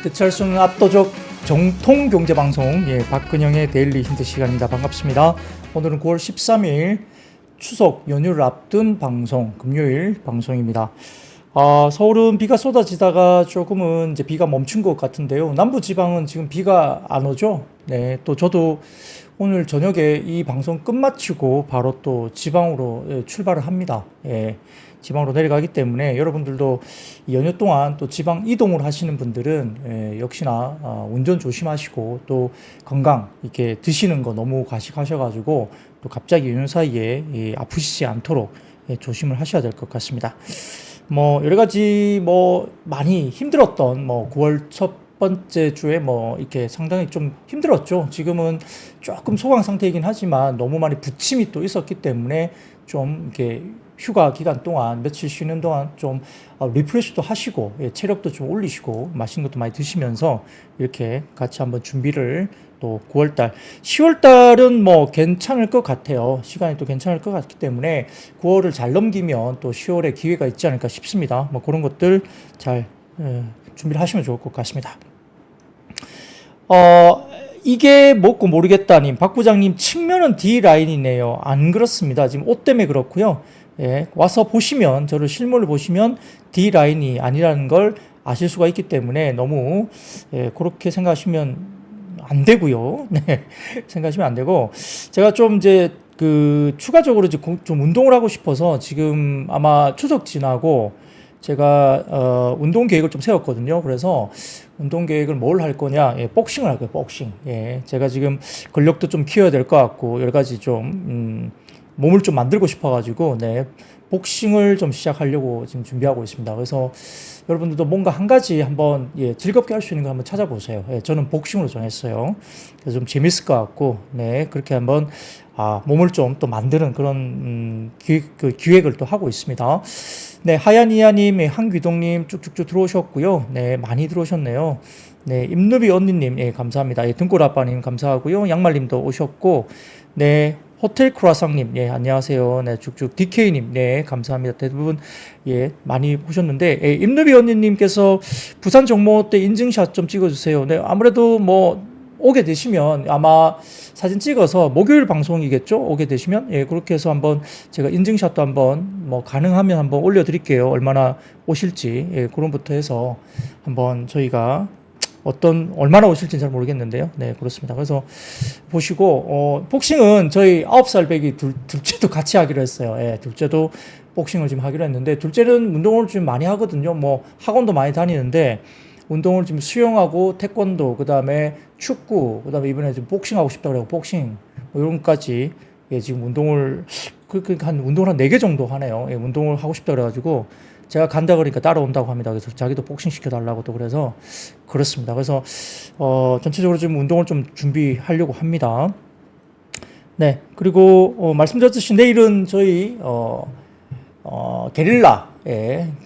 대체할 수 없는 압도적 정통 경제 방송, 박근영의 데일리 힌트 시간입니다. 반갑습니다. 오늘은 9월 13일 추석 연휴를 앞둔 방송, 금요일 방송입니다. 서울은 비가 쏟아지다가 조금은 이제 비가 멈춘 것 같은데요. 남부 지방은 지금 비가 안 오죠? 네, 또 저도 오늘 저녁에 이 방송 끝마치고 바로 또 지방으로 출발을 합니다. 지방으로 내려가기 때문에 여러분들도 연휴 동안 또 지방 이동을 하시는 분들은 역시나 운전 조심하시고 또 건강 이렇게 드시는 거 너무 과식하셔가지고 또 갑자기 연휴 사이에 아프시지 않도록 조심을 하셔야 될 것 같습니다. 뭐 여러 가지 뭐 많이 힘들었던 9월 첫 번째 주에 이렇게 상당히 좀 힘들었죠. 지금은 조금 소강 상태이긴 하지만 너무 많이 부침이 또 있었기 때문에 좀 이렇게 휴가 기간 동안 며칠 쉬는 동안 좀 리프레시도 하시고 체력도 좀 올리시고 맛있는 것도 많이 드시면서 이렇게 같이 한번 준비를 또 9월달, 10월달은 괜찮을 것 같아요. 시간이 또 괜찮을 것 같기 때문에 9월을 잘 넘기면 또 10월에 기회가 있지 않을까 싶습니다. 그런 것들 잘 준비를 하시면 좋을 것 같습니다. 이게 뭐고 모르겠다님, 박 부장님 측면은 D라인이네요. 안 그렇습니다. 지금 옷 때문에 그렇고요. 와서 보시면, 저를 실물을 보시면 D라인이 아니라는 걸 아실 수가 있기 때문에 너무 그렇게 생각하시면 안 되고요. 네, 생각하시면 안 되고, 제가 좀 이제 추가적으로 이제 좀 운동을 하고 싶어서 지금 아마 추석 지나고 제가 운동 계획을 좀 세웠거든요. 그래서 운동 계획을 뭘 할 거냐? 복싱을 할 거예요. 복싱. 제가 지금 근력도 좀 키워야 될 것 같고 여러 가지 좀 몸을 좀 만들고 싶어가지고 복싱을 좀 시작하려고 지금 준비하고 있습니다. 그래서 여러분들도 뭔가 한 가지 한번 즐겁게 할 수 있는 거 한번 찾아보세요. 저는 복싱으로 정했어요. 그래서 좀 재밌을 것 같고 그렇게 한번 몸을 좀 또 만드는 그런 기획을 또 하고 있습니다. 하얀이야님, 한귀동님 쭉쭉쭉 들어오셨고요. 많이 들어오셨네요. 임누비 언니님, 감사합니다. 등골아빠님 감사하고요. 양말님도 오셨고, 호텔 크루아상님, 안녕하세요. 쭉쭉 DK님, 감사합니다. 대부분, 많이 오셨는데, 임누비 언니님께서 부산 정모 때 인증샷 좀 찍어주세요. 아무래도 오게 되시면 아마 사진 찍어서 목요일 방송이겠죠? 오게 되시면 그렇게 해서 한번 제가 인증샷도 한번 가능하면 한번 올려드릴게요. 얼마나 오실지 그런부터 해서 한번 저희가 얼마나 오실지는 잘 모르겠는데요. 그렇습니다. 그래서 보시고 복싱은 저희 9살 배기 둘째도 같이 하기로 했어요. 둘째도 복싱을 지금 하기로 했는데 둘째는 운동을 좀 많이 하거든요. 학원도 많이 다니는데 운동을 지금 수영하고 태권도, 그 다음에 축구, 그 다음에 이번에 좀 복싱하고 싶다고 그래요. 복싱, 이런 것까지, 지금 운동을, 운동을 한 4개 정도 하네요. 운동을 하고 싶다고 그래가지고, 제가 간다 그러니까 따라온다고 합니다. 그래서 자기도 복싱 시켜달라고 또 그래서, 그렇습니다. 그래서, 전체적으로 지금 운동을 좀 준비하려고 합니다. 그리고, 말씀드렸듯이 내일은 저희,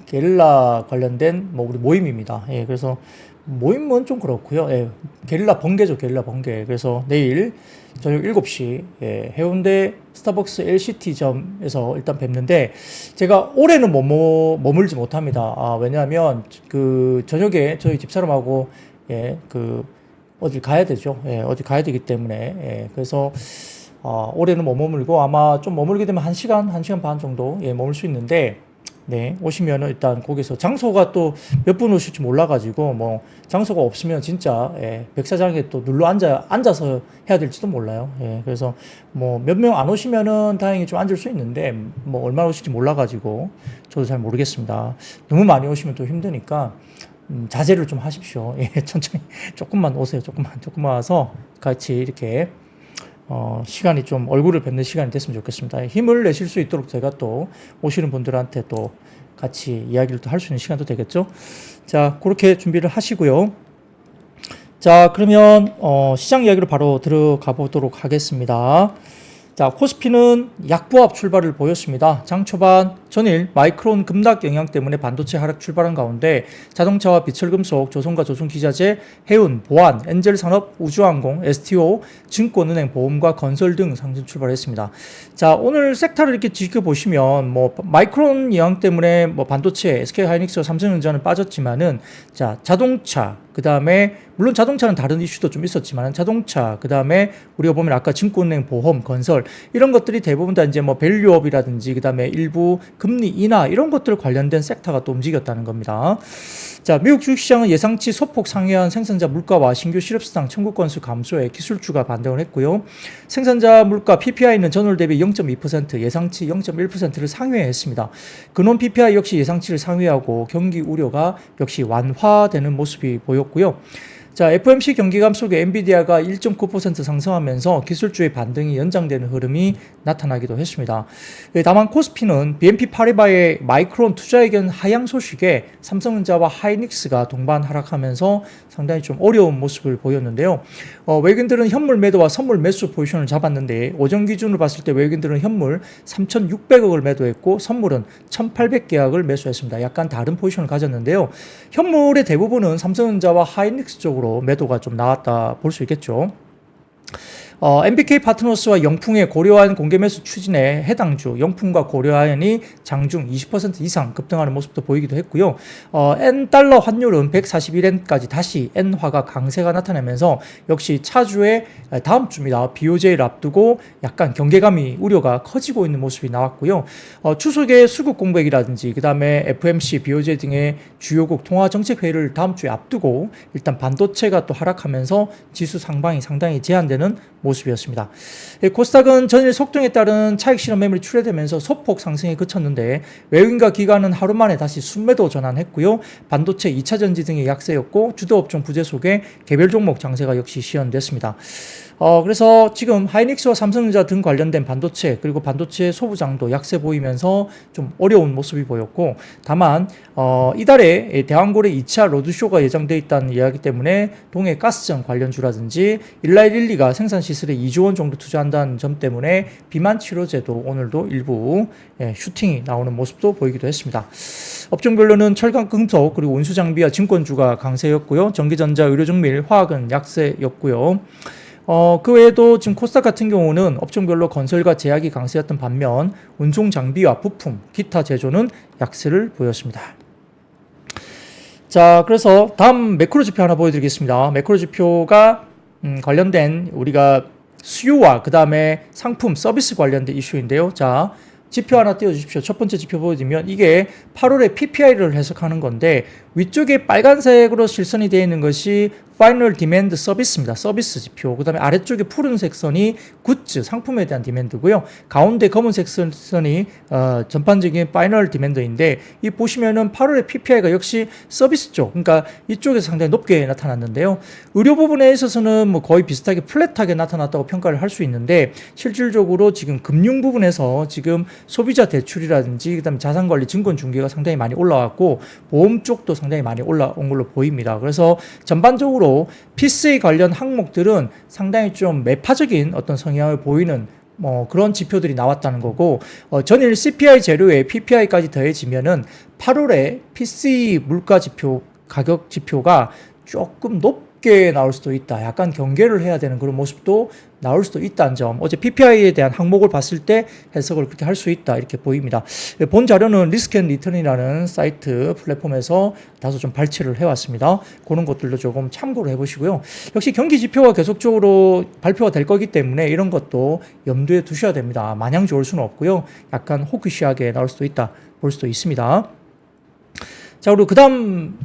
게릴라 관련된 우리 모임입니다. 그래서 모임은 좀 그렇고요. 게릴라 번개죠, 게릴라 번개. 그래서 내일 저녁 7시 해운대 스타벅스 LCT점에서 일단 뵙는데 제가 올해는 머물지 못합니다. 왜냐하면 저녁에 저희 집사람하고 어딜 가야 되죠. 어디 가야 되기 때문에 그래서 올해는 머물고 아마 좀 머물게 되면 1시간 반 정도 머물 수 있는데 오시면은 일단 거기서 장소가 또 몇 분 오실지 몰라가지고 장소가 없으면 진짜 백사장에 또 눌러 앉아서 해야 될지도 몰라요. 그래서 몇 명 안 오시면은 다행히 좀 앉을 수 있는데 얼마나 오실지 몰라가지고 저도 잘 모르겠습니다. 너무 많이 오시면 또 힘드니까 자제를 좀 하십시오. 천천히 조금만 오세요. 조금만 와서 같이 이렇게 시간이 좀 얼굴을 뵙는 시간이 됐으면 좋겠습니다. 힘을 내실 수 있도록 제가 또 오시는 분들한테 또 같이 이야기를 또 할 수 있는 시간도 되겠죠. 자, 그렇게 준비를 하시고요. 자, 그러면 시장 이야기로 바로 들어가 보도록 하겠습니다. 자, 코스피는 약보합 출발을 보였습니다. 장 초반 전일 마이크론 급락 영향 때문에 반도체 하락 출발한 가운데 자동차와 비철금속, 조선과 조선기자재, 해운, 보안, 엔젤산업, 우주항공, STO, 증권은행, 보험과 건설 등 상승 출발했습니다. 자, 오늘 섹터를 이렇게 지켜보시면 마이크론 영향 때문에 반도체, SK하이닉스와 삼성전자는 빠졌지만은 자, 자동차, 그 다음에 물론 자동차는 다른 이슈도 좀 있었지만 자동차, 그 다음에 우리가 보면 아까 증권은행, 보험, 건설 이런 것들이 대부분 다 이제 뭐 밸류업이라든지 그 다음에 일부 금리 인하 이런 것들 관련된 섹터가 또 움직였다는 겁니다. 자, 미국 주식시장은 예상치 소폭 상회한 생산자 물가와 신규 실업수당 청구 건수 감소에 기술주가 반등을 했고요. 생산자 물가 PPI는 전월 대비 0.2%, 예상치 0.1%를 상회했습니다. 근원 PPI 역시 예상치를 상회하고 경기 우려가 역시 완화되는 모습이 보였고요. 자, FOMC 경기감 속에 엔비디아가 1.9% 상승하면서 기술주의 반등이 연장되는 흐름이 나타나기도 했습니다. 다만 코스피는 BNP 파리바의 마이크론 투자 의견 하향 소식에 삼성전자와 하이닉스가 동반 하락하면서 상당히 좀 어려운 모습을 보였는데요. 외국인들은 현물 매도와 선물 매수 포지션을 잡았는데 오전 기준으로 봤을 때 외국인들은 현물 3,600억을 매도했고 선물은 1,800계약을 매수했습니다. 약간 다른 포지션을 가졌는데요. 현물의 대부분은 삼성전자와 하이닉스 쪽으로 매도가 좀 나왔다 볼 수 있겠죠. MBK 파트너스와 영풍의 고려아연 공개 매수 추진에 해당 주 영풍과 고려아연이 장중 20% 이상 급등하는 모습도 보이기도 했고요. N달러 환율은 141엔까지 다시 N화가 강세가 나타나면서 역시 차주의 다음 주입니다. BOJ를 앞두고 약간 경계감이 우려가 커지고 있는 모습이 나왔고요. 추석의 수급 공백이라든지 그 다음에 FMC, BOJ 등의 주요국 통화정책회의를 다음 주에 앞두고 일단 반도체가 또 하락하면서 지수 상방이 상당히 제한되는 모습이었습니다. 코스닥은 전일 속동에 따른 차익 실현 매물이 출회되면서 소폭 상승에 그쳤는데 외국인과 기관은 하루 만에 다시 순매도 전환했고요. 반도체, 2차전지 등의 약세였고 주도업종 부재 속에 개별 종목 장세가 역시 시현됐습니다. 그래서 지금 하이닉스와 삼성전자 등 관련된 반도체 그리고 반도체 소부장도 약세 보이면서 좀 어려운 모습이 보였고 다만 이달에 대왕고래 2차 로드쇼가 예정되어 있다는 이야기 때문에 동해 가스전 관련주라든지 일라이릴리가 생산 시설에 2조 원 정도 투자한다는 점 때문에 비만 치료제도 오늘도 일부 슈팅이 나오는 모습도 보이기도 했습니다. 업종별로는 철강, 금속 그리고 운수장비와 증권주가 강세였고요. 전기전자, 의료정밀, 화학은 약세였고요. 그 외에도 지금 코스닥 같은 경우는 업종별로 건설과 제약이 강세였던 반면 운송 장비와 부품, 기타 제조는 약세를 보였습니다. 자, 그래서 다음 매크로 지표 하나 보여드리겠습니다. 매크로 지표가 관련된 우리가 수요와 그 다음에 상품, 서비스 관련된 이슈인데요. 자, 지표 하나 띄워주십시오. 첫 번째 지표 보여드리면 이게 8월의 PPI를 해석하는 건데 위쪽에 빨간색으로 실선이 되어 있는 것이 파이널 디맨드 서비스입니다. 서비스 지표. 그 다음에 아래쪽에 푸른색 선이 굿즈, 상품에 대한 디맨드고요. 가운데 검은색 선이 전반적인 파이널 디맨드인데 이 보시면은 8월의 PPI가 역시 서비스 쪽, 그러니까 이쪽에서 상당히 높게 나타났는데요. 의료 부분에 있어서는 뭐 거의 비슷하게 플랫하게 나타났다고 평가를 할 수 있는데 실질적으로 지금 금융 부분에서 지금 소비자 대출이라든지 그다음에 자산관리 증권 중개가 상당히 많이 올라왔고 보험 쪽도 상당히 많이 올라온 걸로 보입니다. 그래서 전반적으로 PCA 관련 항목들은 상당히 좀 매파적인 어떤 성향을 보이는 그런 지표들이 나왔다는 거고 전일 CPI 재료에 PPI까지 더해지면은 8월에 PC 물가 지표 가격 지표가 조금 높게 나올 수도 있다. 약간 경계를 해야 되는 그런 모습도 나올 수도 있다는 점. 어제 PPI에 대한 항목을 봤을 때 해석을 그렇게 할 수 있다. 이렇게 보입니다. 본 자료는 리스크앤리턴이라는 사이트 플랫폼에서 다소 좀 발췌를 해왔습니다. 그런 것들도 조금 참고를 해보시고요. 역시 경기 지표가 계속적으로 발표가 될 거기 때문에 이런 것도 염두에 두셔야 됩니다. 마냥 좋을 수는 없고요. 약간 호기시하게 나올 수도 있다. 볼 수도 있습니다. 자, 그리고 그 다음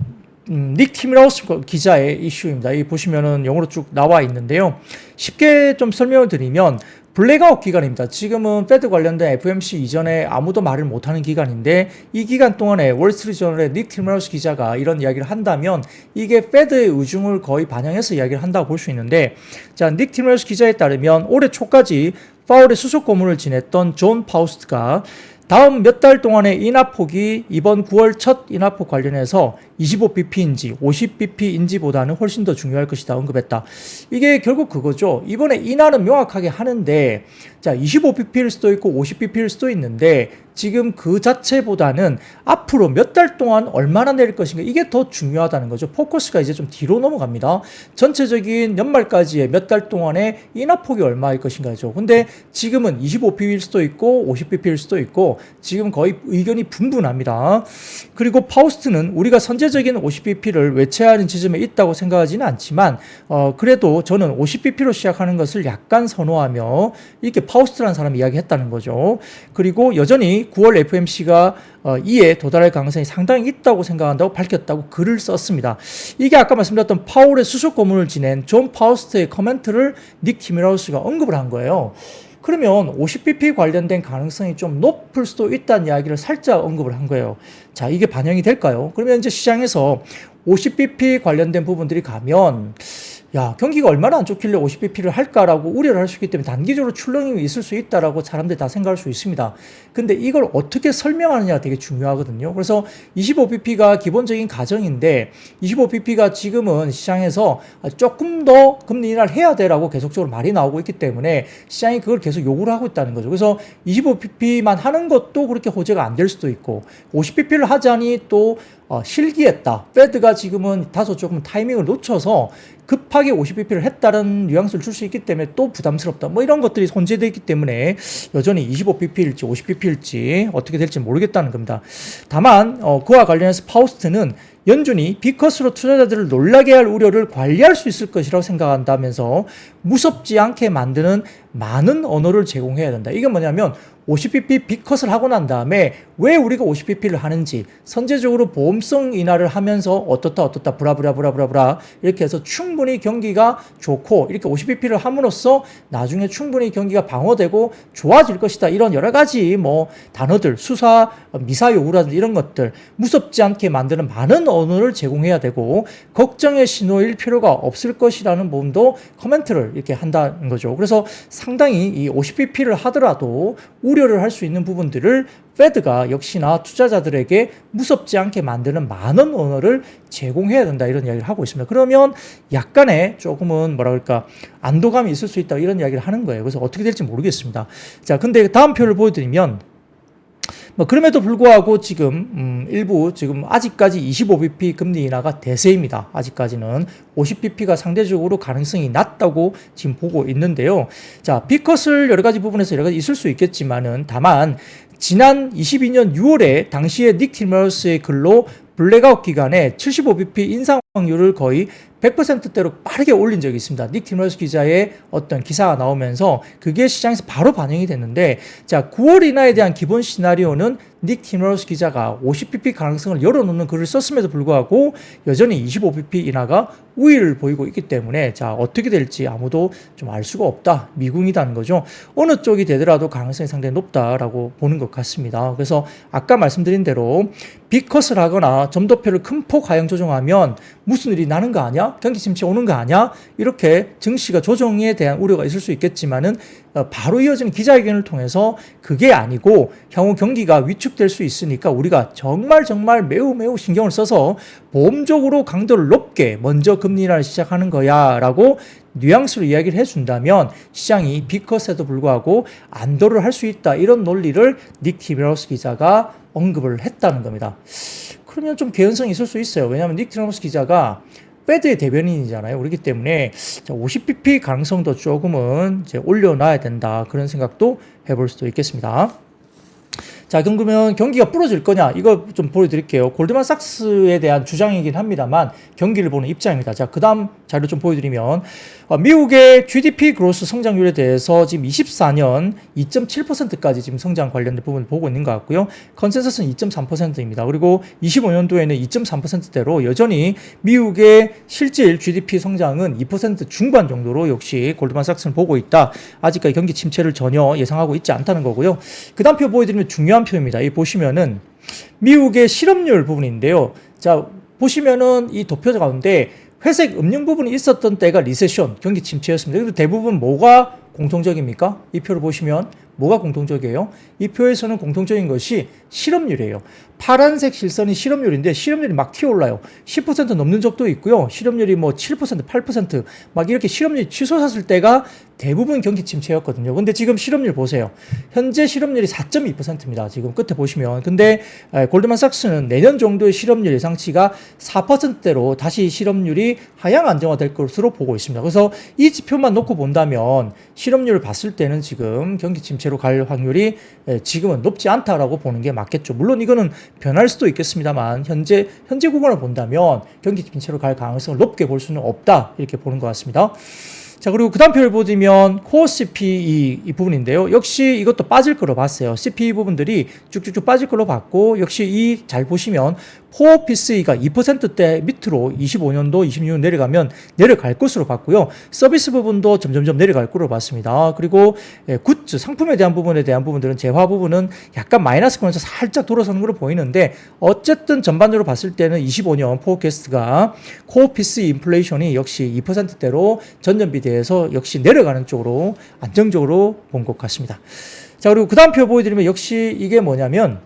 닉 티밀하우스 기자의 이슈입니다. 이 보시면은 영어로 쭉 나와 있는데요. 쉽게 좀 설명을 드리면 블랙아웃 기간입니다. 지금은 페드 관련된 FOMC 이전에 아무도 말을 못하는 기간인데 이 기간 동안에 월스트리트저널의 닉 티밀하우스 기자가 이런 이야기를 한다면 이게 페드의 의중을 거의 반영해서 이야기를 한다고 볼 수 있는데 자, 닉 티밀하우스 기자에 따르면 올해 초까지 파월의 수석 고문을 지냈던 존 파우스트가 다음 몇 달 동안의 인하폭이 이번 9월 첫 인하폭 관련해서 25bp인지 50bp인지보다는 훨씬 더 중요할 것이다 언급했다. 이게 결국 그거죠. 이번에 인하는 명확하게 하는데 자 25bp일 수도 있고 50bp일 수도 있는데 지금 그 자체보다는 앞으로 몇 달 동안 얼마나 내릴 것인가 이게 더 중요하다는 거죠. 포커스가 이제 좀 뒤로 넘어갑니다. 전체적인 연말까지의 몇 달 동안의 인하폭이 얼마일 것인가죠. 근데 지금은 25bp일 수도 있고 50bp일 수도 있고 지금 거의 의견이 분분합니다. 그리고 파우스트는 우리가 선제적인 50bp를 외쳐야 하는 지점에 있다고 생각하지는 않지만 그래도 저는 50bp로 시작하는 것을 약간 선호하며 이렇게 파우스트라는 사람이 이야기했다는 거죠. 그리고 여전히 9월 FOMC가 2에 도달할 가능성이 상당히 있다고 생각한다고 밝혔다고 글을 썼습니다. 이게 아까 말씀드렸던 파월의 수석 고문을 지낸 존 파우스트의 커멘트를 닉 티밀하우스가 언급을 한 거예요. 그러면 50bp 관련된 가능성이 좀 높을 수도 있다는 이야기를 살짝 언급을 한 거예요. 자, 이게 반영이 될까요? 그러면 이제 시장에서 50bp 관련된 부분들이 가면 야, 경기가 얼마나 안 좋길래 50bp를 할까라고 우려를 할 수 있기 때문에 단기적으로 출렁임이 있을 수 있다라고 사람들이 다 생각할 수 있습니다. 근데 이걸 어떻게 설명하느냐가 되게 중요하거든요. 그래서 25bp가 기본적인 가정인데 25bp가 지금은 시장에서 조금 더 금리 인하를 해야 돼라고 계속적으로 말이 나오고 있기 때문에 시장이 그걸 계속 요구를 하고 있다는 거죠. 그래서 25bp만 하는 것도 그렇게 호재가 안 될 수도 있고 50bp를 하자니 또 실기했다. 페드가 지금은 다소 조금 타이밍을 놓쳐서 급하게 50bp를 했다는 뉘앙스를 줄 수 있기 때문에 또 부담스럽다. 뭐 이런 것들이 혼재되어 있기 때문에 여전히 25bp일지 50bp일지 어떻게 될지 모르겠다는 겁니다. 다만 그와 관련해서 파우스트는 연준이 B컷으로 투자자들을 놀라게 할 우려를 관리할 수 있을 것이라고 생각한다면서 무섭지 않게 만드는 많은 언어를 제공해야 된다. 이게 뭐냐면 50bp B컷을 하고 난 다음에 왜 우리가 50bp를 하는지 선제적으로 보험성 인하를 하면서 어떻다 브라브라 이렇게 해서 충분히 경기가 좋고 이렇게 50bp를 함으로써 나중에 충분히 경기가 방어되고 좋아질 것이다. 이런 여러 가지 뭐 단어들 수사 미사 요구라든지 이런 것들 무섭지 않게 만드는 많은 언어를 제공해야 되고 걱정의 신호일 필요가 없을 것이라는 부분도 코멘트를 이렇게 한다는 거죠. 그래서 상당히 이 50bp를 하더라도 우려를 할 수 있는 부분들을 페드가 역시나 투자자들에게 무섭지 않게 만드는 많은 언어를 제공해야 된다 이런 이야기를 하고 있습니다. 그러면 약간의 조금은 뭐라 그럴까 안도감이 있을 수 있다 이런 이야기를 하는 거예요. 그래서 어떻게 될지 모르겠습니다. 자, 근데 다음 표를 보여드리면 뭐 그럼에도 불구하고 지금 일부 지금 아직까지 25bp 금리 인하가 대세입니다. 아직까지는 50bp가 상대적으로 가능성이 낮다고 지금 보고 있는데요. 자, B컷을 여러 가지 부분에서 여러 가지 있을 수 있겠지만은 다만 지난 22년 6월에 당시에 닉 티밀하우스의 글로 블랙아웃 기간에 75bp 인상 확률을 거의 100%대로 빠르게 올린 적이 있습니다. 닉 티밀하우스 기자의 어떤 기사가 나오면서 그게 시장에서 바로 반영이 됐는데 자 9월 인하에 대한 기본 시나리오는 닉 티밀하우스 기자가 50bp 가능성을 열어놓는 글을 썼음에도 불구하고 여전히 25bp 인하가 우위를 보이고 있기 때문에 자 어떻게 될지 아무도 좀 알 수가 없다. 미궁이다는 거죠. 어느 쪽이 되더라도 가능성이 상당히 높다라고 보는 것 같습니다. 그래서 아까 말씀드린 대로 B컷을 하거나 점도표를 큰 폭 하향 조정하면 무슨 일이 나는 거 아니야? 경기 침체 오는 거 아니야? 이렇게 증시가 조정에 대한 우려가 있을 수 있겠지만은 바로 이어지는 기자회견을 통해서 그게 아니고 향후 경기가 위축될 수 있으니까 우리가 정말 매우 신경을 써서 보험적으로 강도를 높게 먼저 금리 인하를 시작하는 거야 라고 뉘앙스로 이야기를 해준다면 시장이 B컷에도 불구하고 안도를 할 수 있다 이런 논리를 닉 티밀하우스 기자가 언급을 했다는 겁니다. 그러면 좀 개연성이 있을 수 있어요. 왜냐하면 닉 티밀하우스 기자가 페드의 대변인이잖아요. 그렇기 때문에 50bp 가능성도 조금은 이제 올려놔야 된다. 그런 생각도 해볼 수도 있겠습니다. 자, 그러면 경기가 부러질 거냐? 이거 좀 보여드릴게요. 골드만삭스에 대한 주장이긴 합니다만 경기를 보는 입장입니다. 자, 그 다음 자료 좀 보여드리면 미국의 GDP 그로스 성장률에 대해서 지금 24년 2.7%까지 지금 성장 관련된 부분을 보고 있는 것 같고요. 컨센서스는 2.3%입니다. 그리고 25년도에는 2.3%대로 여전히 미국의 실질 GDP 성장은 2% 중반 정도로 역시 골드만삭스는 보고 있다. 아직까지 경기 침체를 전혀 예상하고 있지 않다는 거고요. 그 다음 표 보여드리면 중요한 표입니다. 이 보시면은 미국의 실업률 부분인데요. 자, 보시면은 이 도표 가운데 회색 음영 부분이 있었던 때가 리세션, 경기 침체였습니다. 그래서 대부분 뭐가 공통적입니까? 이 표를 보시면 뭐가 공통적이에요? 이 표에서는 공통적인 것이 실업률이에요. 파란색 실선이 실업률인데 실업률이 막 튀어올라요. 10% 넘는 적도 있고요. 실업률이 뭐 7%, 8%막 이렇게 실업률이 치솟았을 때가 대부분 경기 침체였거든요. 근데 지금 실업률 보세요. 현재 실업률이 4.2%입니다. 지금 끝에 보시면. 근데 골드만삭스는 내년 정도의 실업률 예상치가 4%대로 다시 실업률이 하향 안정화될 것으로 보고 있습니다. 그래서 이 지표만 놓고 본다면 실업률을 봤을 때는 지금 경기 침체로 갈 확률이 지금은 높지 않다라고 보는 게 맞겠죠. 물론 이거는 변할 수도 있겠습니다만 현재 구간을 본다면 경기 침체로 갈 가능성을 높게 볼 수는 없다 이렇게 보는 것 같습니다. 자, 그리고 그 다음 표를 보시면 코어 CPE 이 부분인데요. 역시 이것도 빠질 거로 봤어요. CPE 부분들이 쭉쭉쭉 빠질 걸로 봤고, 역시 이 잘 보시면 코어 PCE가 2%대 밑으로 25년도, 26년 내려가면 내려갈 것으로 봤고요. 서비스 부분도 점점점 내려갈 걸로 봤습니다. 그리고 굿즈, 상품에 대한 부분들은 재화 부분은 약간 마이너스권에서 살짝 돌아서는 걸로 보이는데, 어쨌든 전반적으로 봤을 때는 25년 포캐스트가 코어 PCE 인플레이션이 역시 2%대로 전년비 대해서 역시 내려가는 쪽으로 안정적으로 본 것 같습니다. 자, 그리고 그 다음 표 보여드리면 역시 이게 뭐냐면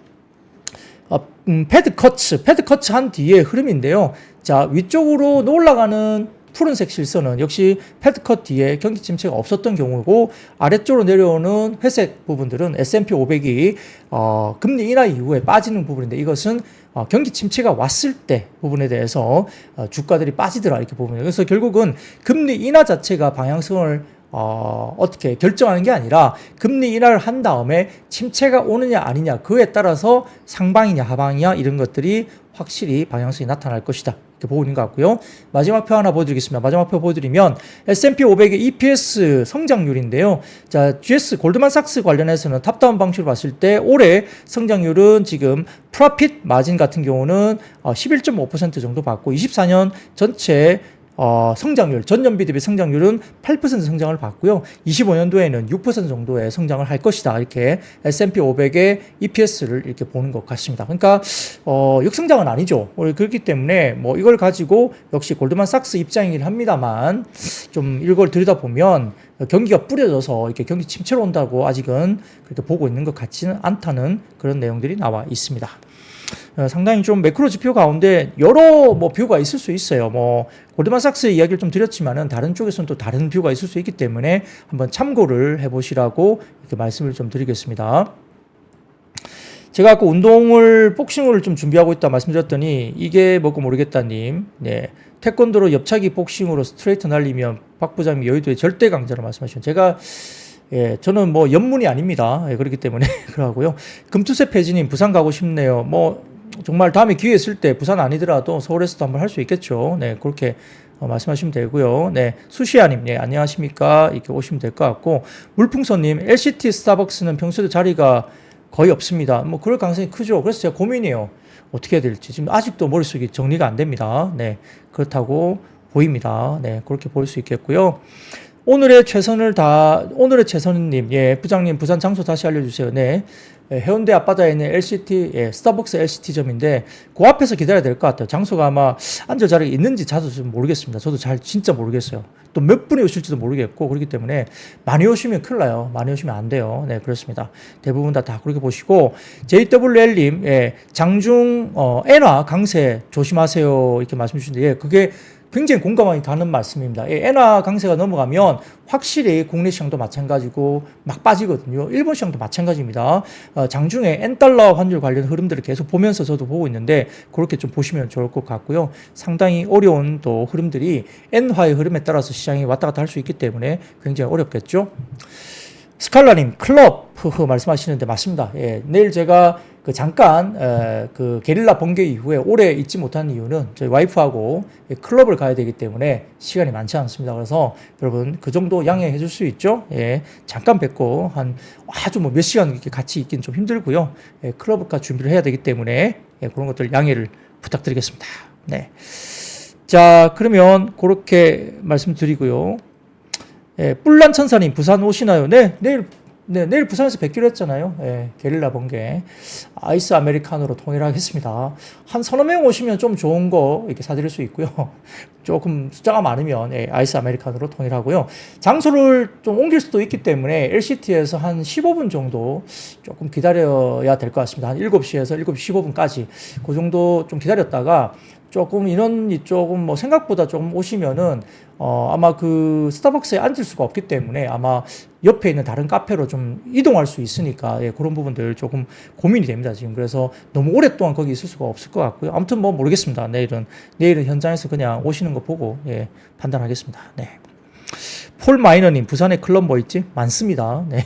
패드 커츠 한 뒤에 흐름인데요. 자, 위쪽으로 올라가는 푸른색 실선은 역시 패드 컷 뒤에 경기 침체가 없었던 경우고, 아래쪽으로 내려오는 회색 부분들은 S&P 500이 금리 인하 이후에 빠지는 부분인데, 이것은 경기 침체가 왔을 때 부분에 대해서 주가들이 빠지더라 이렇게 보면, 그래서 결국은 금리 인하 자체가 방향성을 어떻게 결정하는 게 아니라 금리 인하를 한 다음에 침체가 오느냐 아니냐, 그에 따라서 상방이냐 하방이냐 이런 것들이 확실히 방향성이 나타날 것이다 이렇게 보고 있는 것 같고요. 마지막 표 하나 보여드리겠습니다. 마지막 표 보여드리면 S&P 500의 EPS 성장률인데요. 자, GS 골드만삭스 관련해서는 탑다운 방식으로 봤을 때 올해 성장률은 지금 프로핏 마진 같은 경우는 11.5% 정도 받고, 24년 전체 성장률, 전년비 대비 성장률은 8% 성장을 받고요. 25년도에는 6% 정도의 성장을 할 것이다. 이렇게 S&P 500의 EPS를 이렇게 보는 것 같습니다. 그러니까, 역성장은 아니죠. 그렇기 때문에 뭐 이걸 가지고 역시 골드만삭스 입장이긴 합니다만, 좀 이걸 들여다보면 경기가 뿌려져서 이렇게 경기 침체로 온다고 아직은 그렇게 보고 있는 것 같지는 않다는 그런 내용들이 나와 있습니다. 상당히 좀 매크로 지표 가운데 여러 뷰가 있을 수 있어요. 골드만삭스 이야기를 좀 드렸지만은 다른 쪽에서는 또 다른 뷰가 있을 수 있기 때문에 한번 참고를 해보시라고 이렇게 말씀을 좀 드리겠습니다. 제가 아까 복싱을 좀 준비하고 있다 말씀드렸더니 이게 뭐고 모르겠다님, 네. 태권도로 옆차기 복싱으로 스트레이트 날리면 박 부장님 여의도의 절대 강자로 말씀하시면, 제가 저는 연문이 아닙니다. 그렇기 때문에 그러고요. 금투세 폐지님 부산 가고 싶네요. 정말 다음에 기회 있을 때 부산 아니더라도 서울에서도 한번 할 수 있겠죠. 네, 그렇게 말씀하시면 되고요. 네, 수시아님, 네, 안녕하십니까. 이렇게 오시면 될 것 같고, 물풍선님, LCT 스타벅스는 평소에도 자리가 거의 없습니다. 그럴 가능성이 크죠. 그래서 제가 고민이에요. 어떻게 해야 될지. 지금 아직도 머릿속이 정리가 안 됩니다. 네, 그렇다고 보입니다. 네, 그렇게 볼 수 있겠고요. 오늘의 최선님, 예, 부장님, 부산 장소 다시 알려주세요. 네. 해운대 앞바다에 있는 LCT, 스타벅스 LCT점인데, 그 앞에서 기다려야 될 것 같아요. 장소가 아마 앉을 자리가 있는지 저도 좀 모르겠습니다. 저도 진짜 모르겠어요. 또 몇 분이 오실지도 모르겠고, 그렇기 때문에 많이 오시면 큰일 나요. 많이 오시면 안 돼요. 네, 그렇습니다. 대부분 다 그렇게 보시고, JWL님, 장중, 엔화 강세 조심하세요. 이렇게 말씀 주시는데, 그게 굉장히 공감이 가는 말씀입니다. 엔화 강세가 넘어가면 확실히 국내 시장도 마찬가지고 막 빠지거든요. 일본 시장도 마찬가지입니다. 장중에 엔달러 환율 관련 흐름들을 계속 보면서 저도 보고 있는데, 그렇게 좀 보시면 좋을 것 같고요. 상당히 어려운 또 흐름들이 엔화의 흐름에 따라서 시장이 왔다 갔다 할 수 있기 때문에 굉장히 어렵겠죠. 스칼라님, 클럽 말씀하시는데 맞습니다. 내일 제가 잠깐 게릴라 번개 이후에 오래 있지 못한 이유는 저희 와이프하고 클럽을 가야 되기 때문에 시간이 많지 않습니다. 그래서 여러분 그 정도 양해해 줄 수 있죠? 잠깐 뵙고 아주 몇 시간 이렇게 같이 있긴 좀 힘들고요. 클럽과 준비를 해야 되기 때문에 그런 것들 양해를 부탁드리겠습니다. 네. 자, 그러면 그렇게 말씀드리고요. 뿔난 천사님, 부산 오시나요? 네, 내일 부산에서 뵙기로 했잖아요. 게릴라 번개. 아이스 아메리카노로 통일하겠습니다. 한 서너 명 오시면 좀 좋은 거 이렇게 사드릴 수 있고요. 조금 숫자가 많으면 아이스 아메리카노로 통일하고요. 장소를 좀 옮길 수도 있기 때문에 LCT에서 한 15분 정도 조금 기다려야 될 것 같습니다. 한 7시에서 7시 15분까지 그 정도 좀 기다렸다가 조금 인원이 조금 뭐 생각보다 조금 오시면은 아마 그 스타벅스에 앉을 수가 없기 때문에 아마 옆에 있는 다른 카페로 좀 이동할 수 있으니까 예, 그런 부분들 조금 고민이 됩니다 지금. 그래서 너무 오랫동안 거기 있을 수가 없을 것 같고요. 아무튼 뭐 모르겠습니다. 내일은 현장에서 그냥 오시는 거 보고 예, 판단하겠습니다. 네. 폴 마이너님, 부산에 클럽 뭐 있지? 많습니다. 네.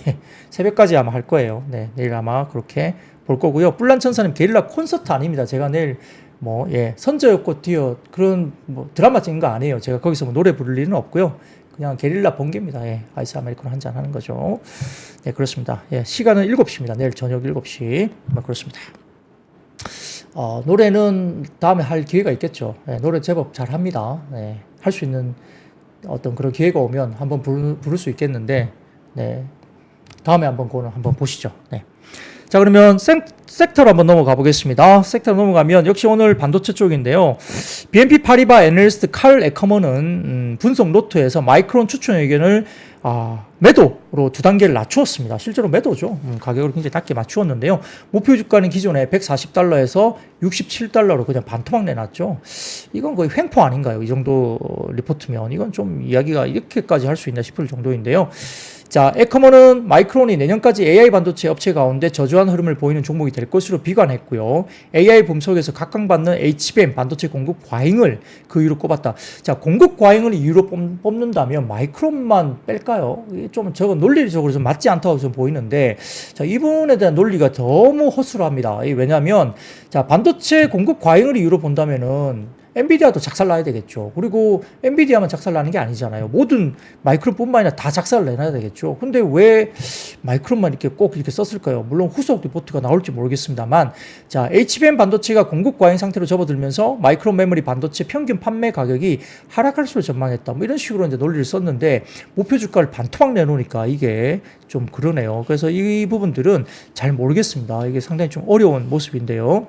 새벽까지 아마 할 거예요. 네. 내일 아마 그렇게 볼 거고요. 뿔란천사님, 게릴라 콘서트 아닙니다. 제가 내일 선저였고 뛰어 그런 뭐 드라마 찍은 거 아니에요. 제가 거기서 뭐 노래 부를 일은 없고요. 그냥 게릴라 번개입니다. 예. 아이스 아메리카노 한잔 하는 거죠. 네, 그렇습니다. 예. 시간은 7시입니다. 내일 저녁 7시. 뭐 그렇습니다. 노래는 다음에 할 기회가 있겠죠. 예, 노래 제법 잘 합니다. 네. 할 수 있는 어떤 그런 기회가 오면 한번 부를 수 있겠는데, 네. 다음에 한번 그거는 한번 보시죠. 네. 자, 그러면 섹터로 한번 넘어가 보겠습니다. 섹터로 넘어가면 역시 오늘 반도체 쪽인데요. BNP 파리바 애널리스트 칼 에커먼은 분석 노트에서 마이크론 추천 의견을 매도로 두 단계를 낮추었습니다. 실제로 매도죠. 가격을 굉장히 낮게 맞추었는데요. 목표 주가는 기존에 140달러에서 67달러로 그냥 반토막 내놨죠. 이건 거의 횡포 아닌가요? 이 정도 리포트면. 이건 좀 이야기가 이렇게까지 할 수 있나 싶을 정도인데요. 자, 에커먼은 마이크론이 내년까지 AI 반도체 업체 가운데 저조한 흐름을 보이는 종목이 될 것으로 비관했고요. AI 분석에서 각광받는 HBM 반도체 공급 과잉을 그 이유로 꼽았다. 자, 공급 과잉을 이유로 뽑는다면 마이크론만 뺄까요? 좀 저거 논리적으로 좀 맞지 않다고 좀 보이는데, 자, 이 부분에 대한 논리가 너무 허술합니다. 왜냐하면 자, 반도체 공급 과잉을 이유로 본다면은 엔비디아도 작살나야 되겠죠. 그리고 엔비디아만 작살나는 게 아니잖아요. 모든 마이크론뿐만 아니라 다 작살을 내놔야 되겠죠. 근데 왜 마이크론만 이렇게 꼭 이렇게 썼을까요? 물론 후속 리포트가 나올지 모르겠습니다만, 자, HBM 반도체가 공급 과잉 상태로 접어들면서 마이크론 메모리 반도체 평균 판매 가격이 하락할 수를 전망했다. 뭐 이런 식으로 이제 논리를 썼는데 목표 주가를 반토막 내놓으니까 이게 좀 그러네요. 그래서 이 부분들은 잘 모르겠습니다. 이게 상당히 좀 어려운 모습인데요.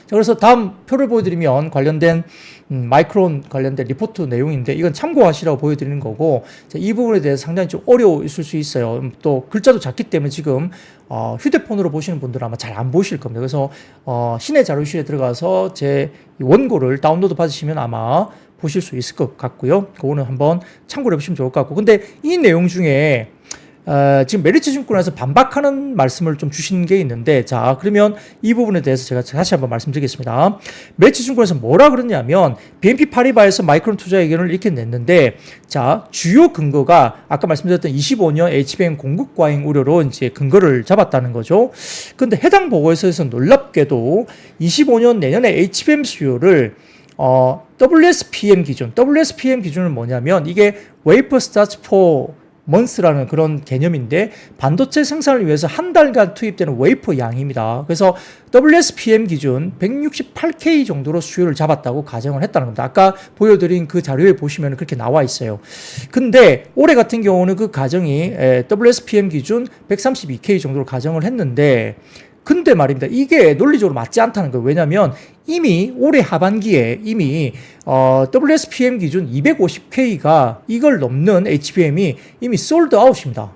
자, 그래서 다음 표를 보여드리면 관련된 마이크론 관련된 리포트 내용인데 이건 참고하시라고 보여드리는 거고, 자, 이 부분에 대해서 상당히 좀 어려울 수 있어요. 또 글자도 작기 때문에 지금 휴대폰으로 보시는 분들은 아마 잘 안 보실 겁니다. 그래서 시내 자료실에 들어가서 제 원고를 다운로드 받으시면 아마 보실 수 있을 것 같고요. 그거는 한번 참고를 해보시면 좋을 것 같고, 근데 이 내용 중에 지금 메리츠증권에서 반박하는 말씀을 좀 주신 게 있는데, 자, 그러면 이 부분에 대해서 제가 다시 한번 말씀드리겠습니다. 메리츠증권에서 뭐라 그러냐면, BNP 파리바에서 마이크론 투자 의견을 이렇게 냈는데, 자, 주요 근거가 아까 말씀드렸던 25년 HBM 공급 과잉 우려로 이제 근거를 잡았다는 거죠. 근데 해당 보고서에서 놀랍게도 25년 내년에 HBM 수요를 WSPM 기준은 뭐냐면 이게 Wafer Starts for months라는 그런 개념인데 반도체 생산을 위해서 한 달간 투입되는 웨이퍼 양입니다. 그래서 WSPM 기준 168K 정도로 수요를 잡았다고 가정을 했다는 겁니다. 아까 보여드린 그 자료에 보시면 그렇게 나와 있어요. 근데 올해 같은 경우는 그 가정이 WSPM 기준 132K 정도로 가정을 했는데, 근데 말입니다. 이게 논리적으로 맞지 않다는 거예요. 왜냐하면 이미 올해 하반기에 이미 WSPM 기준 250K가 이걸 넘는 HBM이 이미 솔드 아웃입니다.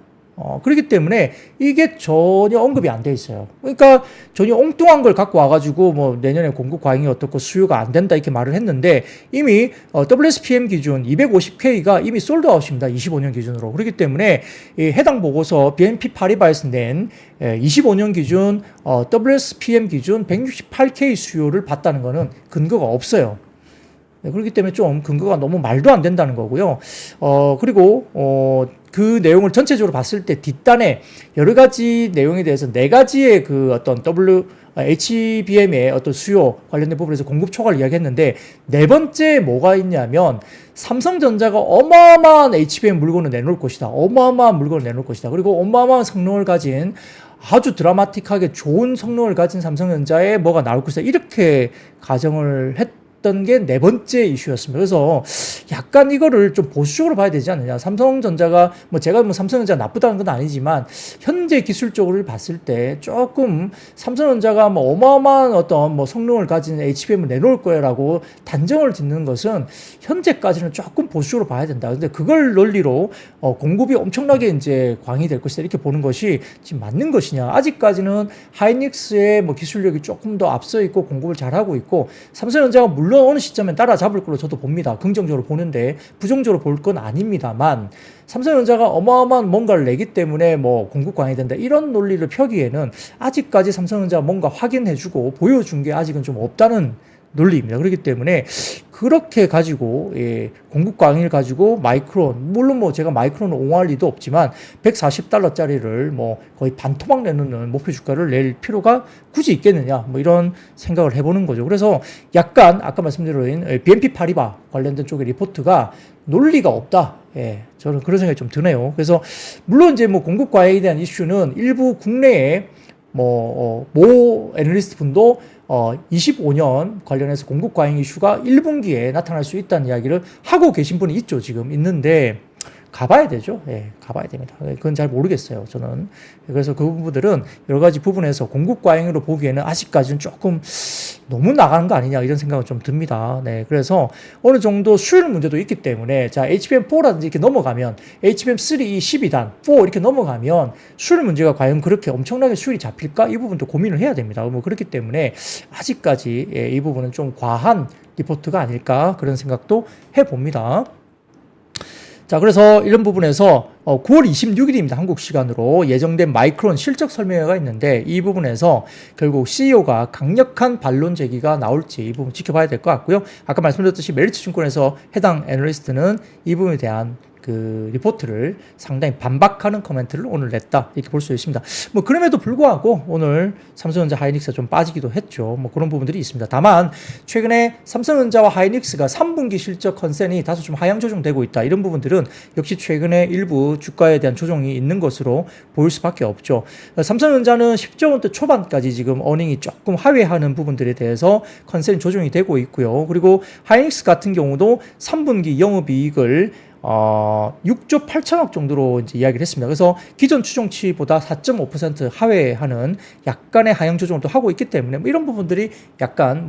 그렇기 때문에 이게 전혀 언급이 안 돼 있어요. 그러니까 전혀 엉뚱한 걸 갖고 와가지고 뭐 내년에 공급 과잉이 어떻고 수요가 안 된다 이렇게 말을 했는데 이미 WSPM 기준 250K가 이미 솔드 아웃입니다. 25년 기준으로. 그렇기 때문에 이 해당 보고서 BNP 파리바에서 낸 25년 기준 WSPM 기준 168K 수요를 봤다는 거는 근거가 없어요. 그렇기 때문에 좀 근거가 너무 말도 안 된다는 거고요. 그리고 그 내용을 전체적으로 봤을 때 뒷단에 여러 가지 내용에 대해서 네 가지의 그 어떤 HBM의 어떤 수요 관련된 부분에서 공급 초과를 이야기했는데, 네 번째 뭐가 있냐면 삼성전자가 어마어마한 HBM 물건을 내놓을 것이다. 어마어마한 물건을 내놓을 것이다. 그리고 어마어마한 성능을 가진 아주 드라마틱하게 좋은 성능을 가진 삼성전자에 뭐가 나올 것이다. 이렇게 가정을 했던 게 네 번째 이슈였습니다. 그래서 약간 이거를 좀 보수적으로 봐야 되지 않느냐. 삼성전자가 제가 삼성전자 나쁘다는 건 아니지만 현재 기술적으로 봤을 때 조금 삼성전자가 어마어마한 어떤 성능을 가진 HBM을 내놓을 거라고 단정을 짓는 것은 현재까지는 조금 보수적으로 봐야 된다. 근데 그걸 논리로 공급이 엄청나게 이제 광이 될 것이다 이렇게 보는 것이 지금 맞는 것이냐. 아직까지는 하이닉스의 기술력이 조금 더 앞서 있고 공급을 잘하고 있고 삼성전자가 물론 어느 시점엔 따라잡을 걸로 저도 봅니다. 긍정적으로 보는데 부정적으로 볼 건 아닙니다만 삼성전자가 어마어마한 뭔가를 내기 때문에 뭐 공급 강화해야 된다 이런 논리를 펴기에는 아직까지 삼성전자가 뭔가 확인해주고 보여준 게 아직은 좀 없다는 논리입니다. 그렇기 때문에 그렇게 가지고 공급 강의를 가지고 마이크론 물론 뭐 제가 마이크론을 옹호할 리도 없지만 $140짜리를 뭐 거의 반토막 내는 목표 주가를 낼 필요가 굳이 있겠느냐 뭐 이런 생각을 해보는 거죠. 그래서 약간 아까 말씀드린 BNP 파리바 관련된 쪽의 리포트가 논리가 없다. 저는 그런 생각이 좀 드네요. 그래서 물론 이제 뭐 공급 과잉에 대한 이슈는 일부 국내에 모 애널리스트 분도 25년 관련해서 공급 과잉 이슈가 1분기에 나타날 수 있다는 이야기를 하고 계신 분이 있죠. 지금 있는데 가봐야 되죠. 가봐야 됩니다. 그건 잘 모르겠어요. 저는. 그래서 그 부분들은 여러 가지 부분에서 공급 과잉으로 보기에는 아직까지는 조금 너무 나가는 거 아니냐 이런 생각은 좀 듭니다. 그래서 어느 정도 수율 문제도 있기 때문에 자 HBM4라든지 이렇게 넘어가면 HBM3, 12단, 4 이렇게 넘어가면 수율 문제가 과연 그렇게 엄청나게 수율이 잡힐까? 이 부분도 고민을 해야 됩니다. 뭐 그렇기 때문에 아직까지 이 부분은 좀 과한 리포트가 아닐까 그런 생각도 해봅니다. 자, 그래서 이런 부분에서 9월 26일입니다. 한국 시간으로 예정된 마이크론 실적 설명회가 있는데 이 부분에서 결국 CEO가 강력한 반론 제기가 나올지 이 부분 지켜봐야 될 것 같고요. 아까 말씀드렸듯이 메리츠증권에서 해당 애널리스트는 이 부분에 대한 그 리포트를 상당히 반박하는 코멘트를 오늘 냈다 이렇게 볼 수 있습니다. 뭐 그럼에도 불구하고 오늘 삼성전자 하이닉스가 좀 빠지기도 했죠. 뭐 그런 부분들이 있습니다. 다만 최근에 삼성전자와 하이닉스가 3분기 실적 컨센이 다소 좀 하향 조정되고 있다. 이런 부분들은 역시 최근에 일부 주가에 대한 조정이 있는 것으로 보일 수밖에 없죠. 삼성전자는 10조 원대 초반까지 지금 어닝이 조금 하회하는 부분들에 대해서 컨센 조정이 되고 있고요. 그리고 하이닉스 같은 경우도 3분기 영업이익을 6조 8천억 정도로 이제 이야기를 했습니다. 그래서 기존 추정치보다 4.5% 하회하는 약간의 하향 조정을 또 하고 있기 때문에 뭐 이런 부분들이 약간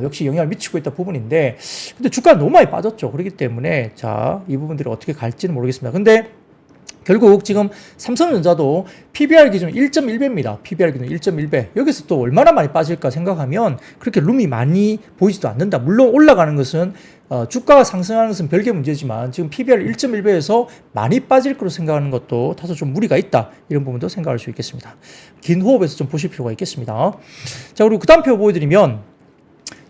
역시 영향을 미치고 있다 부분인데 근데 주가가 너무 많이 빠졌죠. 그렇기 때문에 자, 이 부분들이 어떻게 갈지는 모르겠습니다. 근데 결국 지금 삼성전자도 PBR 기준 1.1배입니다. PBR 기준 1.1배. 여기서 또 얼마나 많이 빠질까 생각하면 그렇게 룸이 많이 보이지도 않는다. 물론 올라가는 것은 주가가 상승하는 것은 별개 문제지만 지금 PBR 1.1배에서 많이 빠질 거로 생각하는 것도 다소 좀 무리가 있다. 이런 부분도 생각할 수 있겠습니다. 긴 호흡에서 좀 보실 필요가 있겠습니다. 자, 그리고 그 다음 표 보여드리면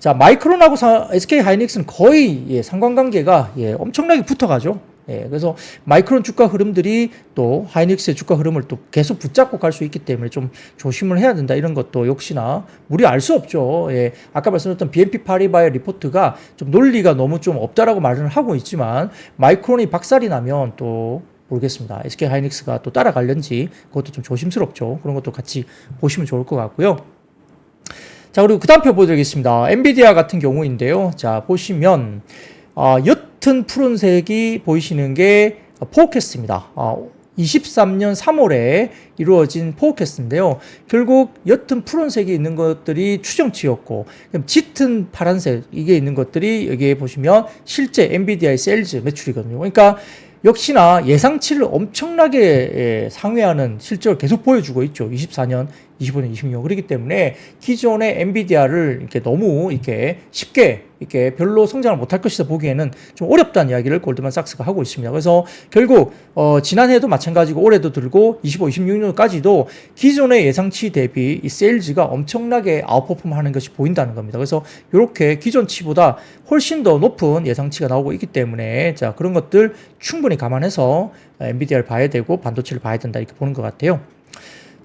자, 마이크론하고 SK 하이닉스는 거의 상관관계가 엄청나게 붙어가죠. 그래서 마이크론 주가 흐름들이 또 하이닉스의 주가 흐름을 또 계속 붙잡고 갈 수 있기 때문에 좀 조심을 해야 된다. 이런 것도 역시나 우리 알 수 없죠. 아까 말씀드렸던 BNP 파리바의 리포트가 좀 논리가 너무 좀 없다라고 말을 하고 있지만 마이크론이 박살이 나면 또 모르겠습니다. SK 하이닉스가 또 따라갈는지 그것도 좀 조심스럽죠. 그런 것도 같이 보시면 좋을 것 같고요. 자, 그리고 그 다음 표 보여드리겠습니다. 엔비디아 같은 경우인데요. 자, 보시면 옅은 푸른색이 보이시는 게 포캐스트입니다. 23년 3월에 이루어진 포캐스트인데요. 결국 옅은 푸른색이 있는 것들이 추정치였고 짙은 파란색 이게 있는 것들이 여기에 보시면 실제 엔비디아의 셀즈 매출이거든요. 그러니까 역시나 예상치를 엄청나게 상회하는 실적을 계속 보여주고 있죠. 24년, 25년, 26년. 그렇기 때문에 기존의 엔비디아를 이렇게 너무 이렇게 쉽게 이렇게 별로 성장을 못할 것이다 보기에는 좀 어렵다는 이야기를 골드만삭스가 하고 있습니다. 그래서 결국 지난해도 마찬가지고 올해도 들고 25, 26년까지도 기존의 예상치 대비 이 세일즈가 엄청나게 아웃퍼폼하는 것이 보인다는 겁니다. 그래서 이렇게 기존치보다 훨씬 더 높은 예상치가 나오고 있기 때문에 자, 그런 것들 충분히 감안해서 엔비디아를 봐야 되고 반도체를 봐야 된다 이렇게 보는 것 같아요.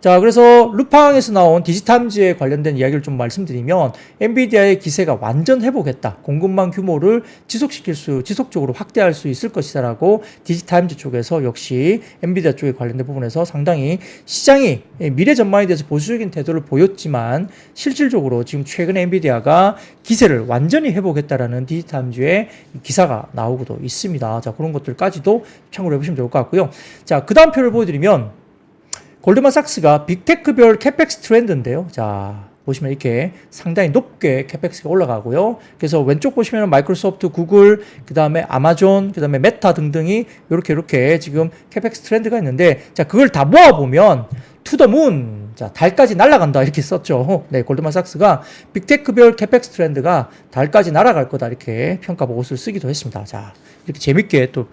자, 그래서 루팡에서 나온 디지타임즈에 관련된 이야기를 좀 말씀드리면 엔비디아의 기세가 완전 회복했다. 공급망 규모를 지속적으로 확대할 수 있을 것이다라고 디지타임즈 쪽에서 역시 엔비디아 쪽에 관련된 부분에서 상당히 시장이 미래 전망에 대해서 보수적인 태도를 보였지만 실질적으로 지금 최근에 엔비디아가 기세를 완전히 회복했다라는 디지타임즈의 기사가 나오고도 있습니다. 자, 그런 것들까지도 참고를 해보시면 좋을 것 같고요. 자, 그 다음 표를 보여드리면 골드만삭스가 빅테크별 캐펙스 트렌드인데요. 자, 보시면 이렇게 상당히 높게 캐펙스가 올라가고요. 그래서 왼쪽 보시면 마이크로소프트, 구글, 그 다음에 아마존, 그 다음에 메타 등등이 이렇게 지금 캐펙스 트렌드가 있는데 자, 그걸 다 모아보면 투더문 자, 달까지 날아간다 이렇게 썼죠. 네, 골드만삭스가 빅테크별 캐펙스 트렌드가 달까지 날아갈 거다 이렇게 평가 보고서를 쓰기도 했습니다. 자, 이렇게 재밌게 또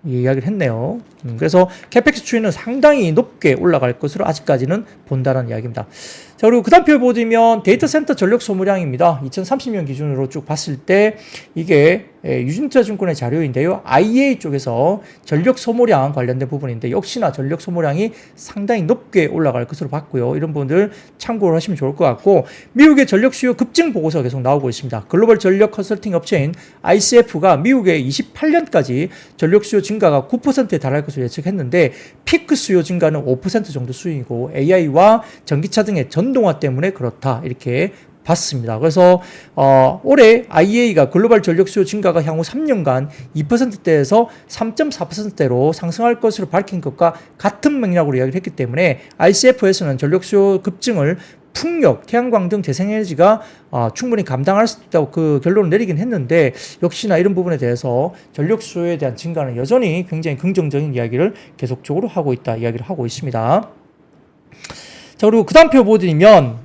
이야기를 했네요. 그래서 캐펙스 추이는 상당히 높게 올라갈 것으로 아직까지는 본다라는 이야기입니다. 자, 그리고 그 다음 표 보시면 데이터 센터 전력 소모량입니다. 2030년 기준으로 쭉 봤을 때 이게 유진투자증권의 자료인데요. IEA 쪽에서 전력 소모량 관련된 부분인데 역시나 전력 소모량이 상당히 높게 올라갈 것으로 봤고요. 이런 부분들 참고를 하시면 좋을 것 같고 미국의 전력 수요 급증 보고서가 계속 나오고 있습니다. 글로벌 전력 컨설팅 업체인 ICF가 미국의 28년까지 전력 수요 증가가 9%에 달할 것으로 예측했는데 피크 수요 증가는 5% 정도 수준이고 AI와 전기차 등의 전동화 때문에 그렇다 이렇게 봤습니다. 그래서 올해 IEA가 글로벌 전력 수요 증가가 향후 3년간 2%대에서 3.4%대로 상승할 것으로 밝힌 것과 같은 맥락으로 이야기를 했기 때문에 ICF에서는 전력 수요 급증을 풍력, 태양광 등 재생에너지가 충분히 감당할 수 있다고 그 결론을 내리긴 했는데 역시나 이런 부분에 대해서 전력 수요에 대한 증가는 여전히 굉장히 긍정적인 이야기를 계속적으로 하고 있다 이야기를 하고 있습니다. 자, 그리고 그 다음 표 보드리면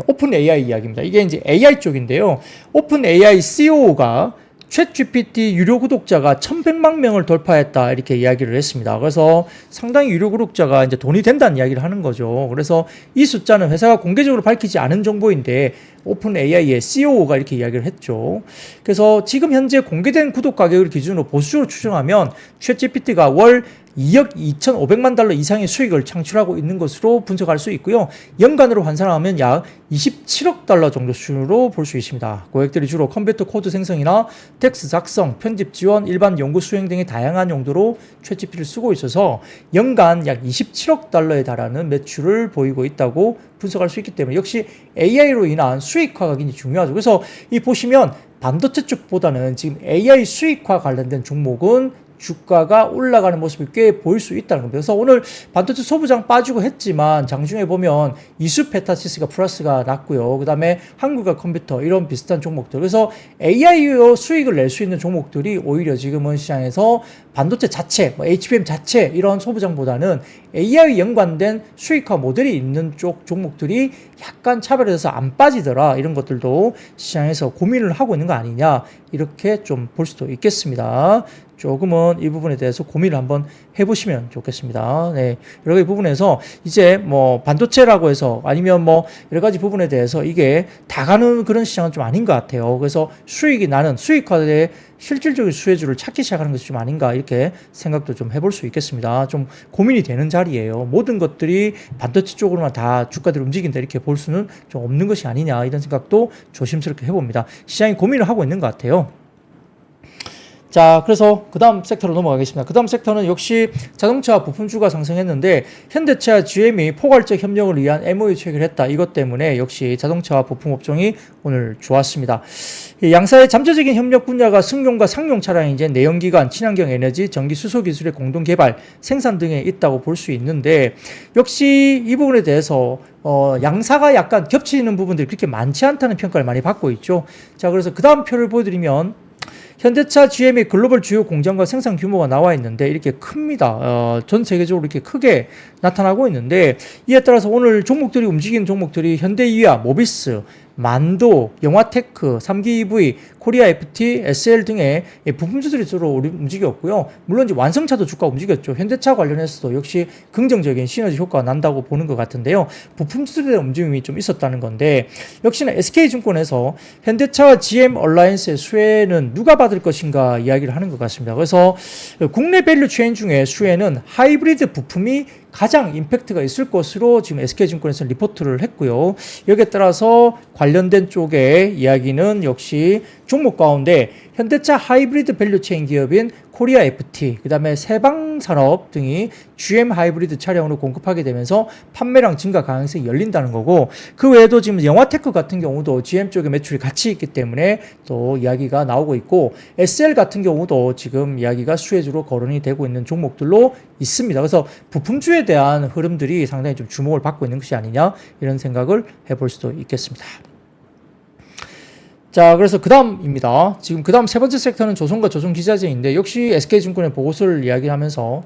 오픈 AI 이야기입니다. 이게 이제 AI 쪽인데요. 오픈 AI CEO가 챗GPT 유료 구독자가 1,100만 명을 돌파했다 이렇게 이야기를 했습니다. 그래서 상당히 유료 구독자가 이제 돈이 된다는 이야기를 하는 거죠. 그래서 이 숫자는 회사가 공개적으로 밝히지 않은 정보인데 오픈 AI의 CEO가 이렇게 이야기를 했죠. 그래서 지금 현재 공개된 구독 가격을 기준으로 보수적으로 추정하면 챗GPT가 월 2억 2,500만 달러 이상의 수익을 창출하고 있는 것으로 분석할 수 있고요. 연간으로 환산하면 약 27억 달러 정도 수준으로 볼 수 있습니다. 고객들이 주로 컴퓨터 코드 생성이나 텍스트 작성, 편집 지원, 일반 연구 수행 등의 다양한 용도로 챗GPT를 쓰고 있어서 연간 약 27억 달러에 달하는 매출을 보이고 있다고 분석할 수 있기 때문에 역시 AI로 인한 수익화가 굉장히 중요하죠. 그래서 이 보시면 반도체 쪽보다는 지금 AI 수익화 관련된 종목은 주가가 올라가는 모습이 꽤 보일 수 있다는 겁니다. 그래서 오늘 반도체 소부장 빠지고 했지만 장중에 보면 이수페타시스가 플러스가 났고요. 그 다음에 한국과 컴퓨터 이런 비슷한 종목들. 그래서 AI로 수익을 낼 수 있는 종목들이 오히려 지금은 시장에서 반도체 자체, HBM 자체 이런 소부장보다는 AI 연관된 수익화 모델이 있는 쪽 종목들이 약간 차별해서 안 빠지더라. 이런 것들도 시장에서 고민을 하고 있는 거 아니냐. 이렇게 좀 볼 수도 있겠습니다. 조금은 이 부분에 대해서 고민을 한번 해보시면 좋겠습니다. 네. 여러 가지 부분에서 이제 뭐 반도체라고 해서 아니면 뭐 여러 가지 부분에 대해서 이게 다 가는 그런 시장은 좀 아닌 것 같아요. 그래서 수익이 나는 수익화에 실질적인 수혜주를 찾기 시작하는 것이 좀 아닌가 이렇게 생각도 좀 해볼 수 있겠습니다. 좀 고민이 되는 자리예요. 모든 것들이 반도체 쪽으로만 다 주가들이 움직인다 이렇게 볼 수는 좀 없는 것이 아니냐 이런 생각도 조심스럽게 해봅니다. 시장이 고민을 하고 있는 것 같아요. 자, 그래서 그 다음 섹터로 넘어가겠습니다. 그 다음 섹터는 역시 자동차 부품주가 상승했는데 현대차 GM이 포괄적 협력을 위한 MOU 체결을 했다. 이것 때문에 역시 자동차 부품 업종이 오늘 좋았습니다. 양사의 잠재적인 협력 분야가 승용과 상용 차량이 이제 내연기관, 친환경 에너지, 전기 수소 기술의 공동 개발, 생산 등에 있다고 볼 수 있는데 역시 이 부분에 대해서 양사가 약간 겹치는 부분들이 그렇게 많지 않다는 평가를 많이 받고 있죠. 자, 그래서 그 다음 표를 보여드리면 현대차 GM의 글로벌 주요 공장과 생산 규모가 나와 있는데 이렇게 큽니다. 전 세계적으로 이렇게 크게 나타나고 있는데 이에 따라서 오늘 종목들이 움직이는 종목들이 현대이아, 모비스, 만도, 영화테크, 3기 EV, 코리아 FT, SL 등의 부품주들이 주로 움직였고요. 물론 이제 완성차도 주가 움직였죠. 현대차 관련해서도 역시 긍정적인 시너지 효과가 난다고 보는 것 같은데요. 부품주들에 대한 움직임이 좀 있었다는 건데 역시나 SK증권에서 현대차와 GM 얼라이언스의 수혜는 누가 받을 것인가 이야기를 하는 것 같습니다. 그래서 국내 밸류 체인 중에 수혜는 하이브리드 부품이 가장 임팩트가 있을 것으로 지금 SK증권에서 리포트를 했고요. 여기에 따라서 관련된 쪽의 이야기는 역시 종목 가운데 현대차 하이브리드 밸류체인 기업인 코리아 FT, 그 다음에 세방산업 등이 GM 하이브리드 차량으로 공급하게 되면서 판매량 증가 가능성이 열린다는 거고 그 외에도 지금 영화테크 같은 경우도 GM 쪽에 매출이 같이 있기 때문에 또 이야기가 나오고 있고 SL 같은 경우도 지금 이야기가 수혜주로 거론이 되고 있는 종목들로 있습니다. 그래서 부품주에 대한 흐름들이 상당히 좀 주목을 받고 있는 것이 아니냐 이런 생각을 해볼 수도 있겠습니다. 자, 그래서 그 다음입니다. 지금 그 다음 세 번째 섹터는 조선과 조선기자재인데 역시 SK증권의 보고서를 이야기하면서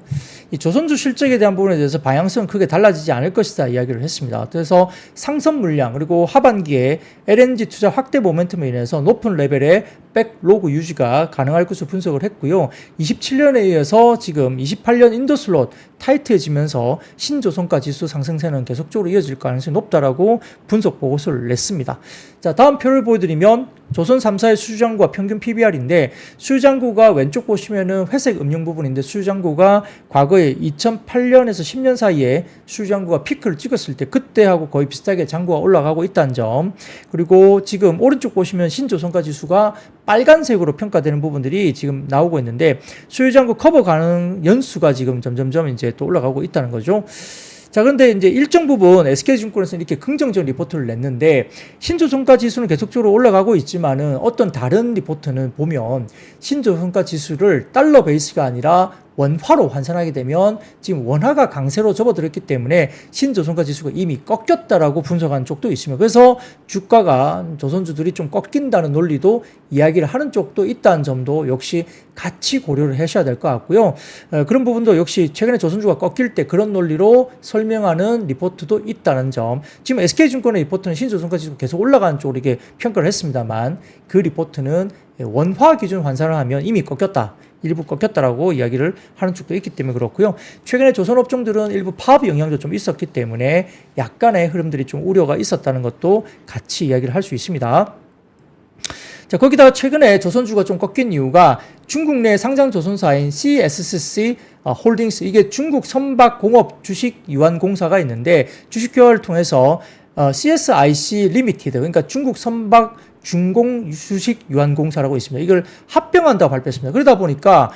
이 조선주 실적에 대한 부분에 대해서 방향성은 크게 달라지지 않을 것이다 이야기를 했습니다. 그래서 상선 물량 그리고 하반기에 LNG 투자 확대 모멘텀에 인해서 높은 레벨의 백로그 유지가 가능할 것으로 분석을 했고요. 27년에 이어서 지금 28년 인도슬롯 타이트해지면서 신조선가 지수 상승세는 계속적으로 이어질 가능성이 높다라고 분석 보고서를 냈습니다. 자, 다음 표를 보여드리면 조선 3사의 수주잔고와 평균 PBR인데 수주잔고가 왼쪽 보시면은 회색 음영 부분인데 수주잔고가 과거에 2008년에서 10년 사이에 수주잔고가 피크를 찍었을 때 그때하고 거의 비슷하게 잔고가 올라가고 있다는 점, 그리고 지금 오른쪽 보시면 신조선가 지수가 빨간색으로 평가되는 부분들이 지금 나오고 있는데 수주잔고 커버 가능 연수가 지금 점점점 이제 또 올라가고 있다는 거죠. 자, 그런데 이제 일정 부분 SK증권에서는 이렇게 긍정적 리포트를 냈는데 신조선가 지수는 계속적으로 올라가고 있지만은 어떤 다른 리포트는 보면 신조선가 지수를 달러 베이스가 아니라 원화로 환산하게 되면 지금 원화가 강세로 접어들었기 때문에 신조선가 지수가 이미 꺾였다라고 분석한 쪽도 있습니다. 그래서 주가가 조선주들이 좀 꺾인다는 논리도 이야기를 하는 쪽도 있다는 점도 역시 같이 고려를 하셔야 될 것 같고요. 그런 부분도 역시 최근에 조선주가 꺾일 때 그런 논리로 설명하는 리포트도 있다는 점. 지금 SK증권의 리포트는 신조선가 지수가 계속 올라가는 쪽으로 이렇게 평가를 했습니다만 그 리포트는 원화 기준 환산을 하면 이미 꺾였다. 일부 꺾였다라고 이야기를 하는 쪽도 있기 때문에 그렇고요. 최근에 조선업종들은 일부 파업 영향도 좀 있었기 때문에 약간의 흐름들이 좀 우려가 있었다는 것도 같이 이야기를 할 수 있습니다. 자, 거기다가 최근에 조선주가 좀 꺾인 이유가 중국 내 상장 조선사인 CSCC 홀딩스, 이게 중국 선박공업 주식 유한공사가 있는데 주식 교환을 통해서 CSIC 리미티드, 그러니까 중국 선박 중공 주식 유한공사라고 있습니다. 이걸 합병한다고 발표했습니다. 그러다 보니까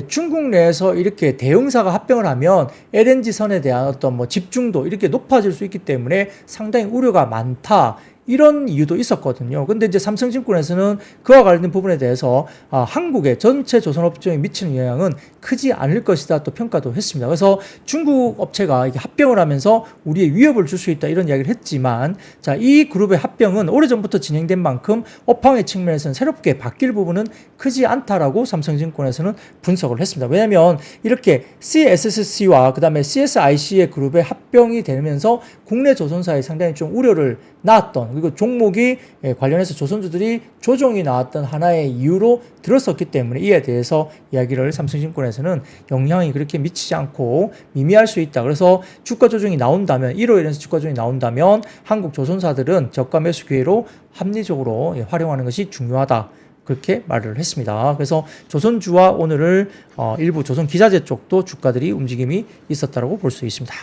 중국 내에서 이렇게 대형사가 합병을 하면 LNG 선에 대한 어떤 뭐 집중도 이렇게 높아질 수 있기 때문에 상당히 우려가 많다. 이런 이유도 있었거든요. 근데 이제 삼성증권에서는 그와 관련된 부분에 대해서 한국의 전체 조선업종에 미치는 영향은 크지 않을 것이다 또 평가도 했습니다. 그래서 중국 업체가 이게 합병을 하면서 우리의 위협을 줄 수 있다 이런 이야기를 했지만, 자, 이 그룹의 합병은 오래전부터 진행된 만큼 업황의 측면에서는 새롭게 바뀔 부분은 크지 않다라고 삼성증권에서는 분석을 했습니다. 왜냐하면 이렇게 CSCC와 그 다음에 CSIC의 그룹의 합병이 되면서 국내 조선사에 상당히 좀 우려를 낳았던, 그리고 종목이 관련해서 조선주들이 조정이 나왔던 하나의 이유로 들었었기 때문에 이에 대해서 이야기를 삼성증권에서는 영향이 그렇게 미치지 않고 미미할 수 있다. 그래서 주가 조정이 나온다면, 1호 인해서 주가 조정이 나온다면 한국 조선사들은 저가 매수 기회로 합리적으로 활용하는 것이 중요하다. 그렇게 말을 했습니다. 그래서 조선주와 오늘을 일부 조선기자재 쪽도 주가들이 움직임이 있었다고 볼 수 있습니다.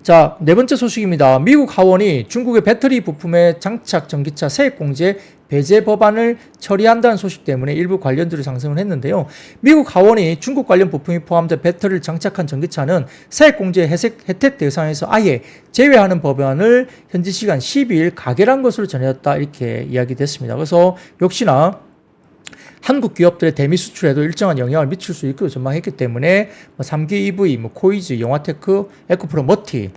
자, 네 번째 소식입니다. 미국 하원이 중국의 배터리 부품의 장착 전기차 세액 공제 배제 법안을 처리한다는 소식 때문에 일부 관련주를 상승을 했는데요. 미국 하원이 중국 관련 부품이 포함된 배터리를 장착한 전기차는 세액 공제 혜택 대상에서 아예 제외하는 법안을 현지 시간 12일 가결한 것으로 전해졌다, 이렇게 이야기됐습니다. 그래서 역시나 한국 기업들의 대미 수출에도 일정한 영향을 미칠 수 있고 전망했기 때문에 3기 EV, 코이즈, 영화테크, 에코프로 머티,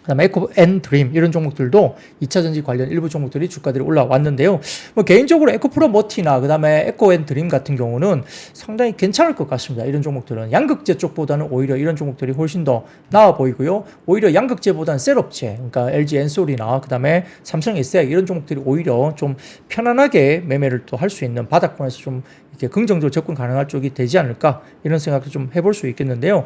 그다음에 에코앤드림 이런 종목들도 2차 전지 관련 일부 종목들이 주가들이 올라왔는데요. 뭐 개인적으로 에코프로 머티나 그다음에 에코앤드림 같은 경우는 상당히 괜찮을 것 같습니다. 이런 종목들은 양극재 쪽보다는 오히려 이런 종목들이 훨씬 더 나아 보이고요. 오히려 양극재보다는 셀업체, 그러니까 LG 엔솔이나 그다음에 삼성 SDI 이런 종목들이 오히려 좀 편안하게 매매를 또 할 수 있는 바닥권에서 좀 이렇게 긍정적으로 접근 가능할 쪽이 되지 않을까, 이런 생각도 좀 해볼 수 있겠는데요.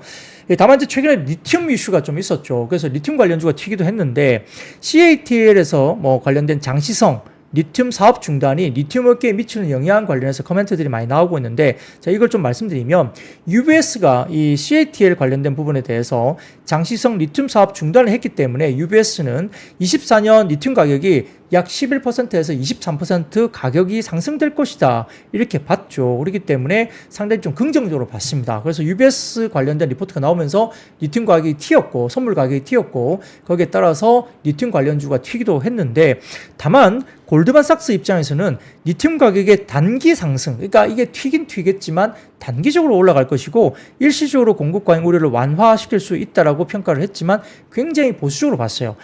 다만 이제 최근에 리튬 이슈가 좀 있었죠. 그래서 리튬 관련주가 튀기도 했는데 CATL에서 뭐 관련된 장시성 리튬 사업 중단이 리튬 업계에 미치는 영향 관련해서 코멘트들이 많이 나오고 있는데, 자, 이걸 좀 말씀드리면 UBS가 이 CATL 관련된 부분에 대해서 장시성 리튬 사업 중단을 했기 때문에 UBS는 24년 리튬 가격이 약 11%에서 23% 가격이 상승될 것이다, 이렇게 봤죠. 그렇기 때문에 상당히 좀 긍정적으로 봤습니다. 그래서 UBS 관련된 리포트가 나오면서 리튬 가격이 튀었고 선물 가격이 튀었고 거기에 따라서 리튬 관련주가 튀기도 했는데, 다만 골드만삭스 입장에서는 리튬 가격의 단기 상승, 그러니까 이게 튀긴 튀겠지만 단기적으로 올라갈 것이고 일시적으로 공급 과잉 우려를 완화시킬 수 있다라고 평가를 했지만 굉장히 보수적으로 봤어요.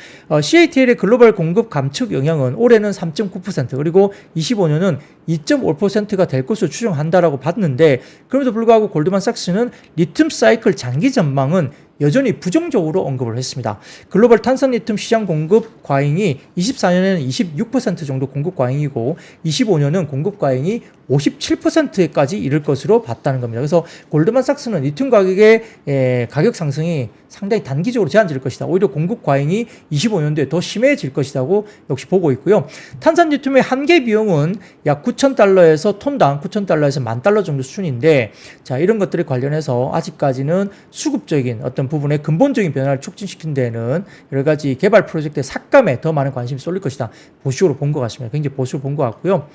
CATL의 글로벌 공급 감축 영향 전망은 올해는 3.9% 그리고 25년은 2.5%가 될 것으로 추정한다라고 봤는데 그럼에도 불구하고 골드만삭스는 리튬 사이클 장기 전망은 여전히 부정적으로 언급을 했습니다. 글로벌 탄산 리튬 시장 공급 과잉이 24년에는 26% 정도 공급 과잉이고 25년은 공급 과잉이 57%까지 이를 것으로 봤다는 겁니다. 그래서 골드만삭스는 리튬 가격의 가격 상승이 상당히 단기적으로 제한될 것이다. 오히려 공급 과잉이 25년도에 더 심해질 것이라고 역시 보고 있고요. 탄산 리튬의 한계 비용은 약 9,000달러에서 톤당 9,000달러에서 10,000달러 정도 수준인데 자, 이런 것들에 관련해서 아직까지는 수급적인 어떤 부분의 근본적인 변화를 촉진시킨 데에는 여러 가지 개발 프로젝트의 삭감에 더 많은 관심이 쏠릴 것이다. 보수적으로 본 것 같습니다. 굉장히 보수적으로 본 것 같고요.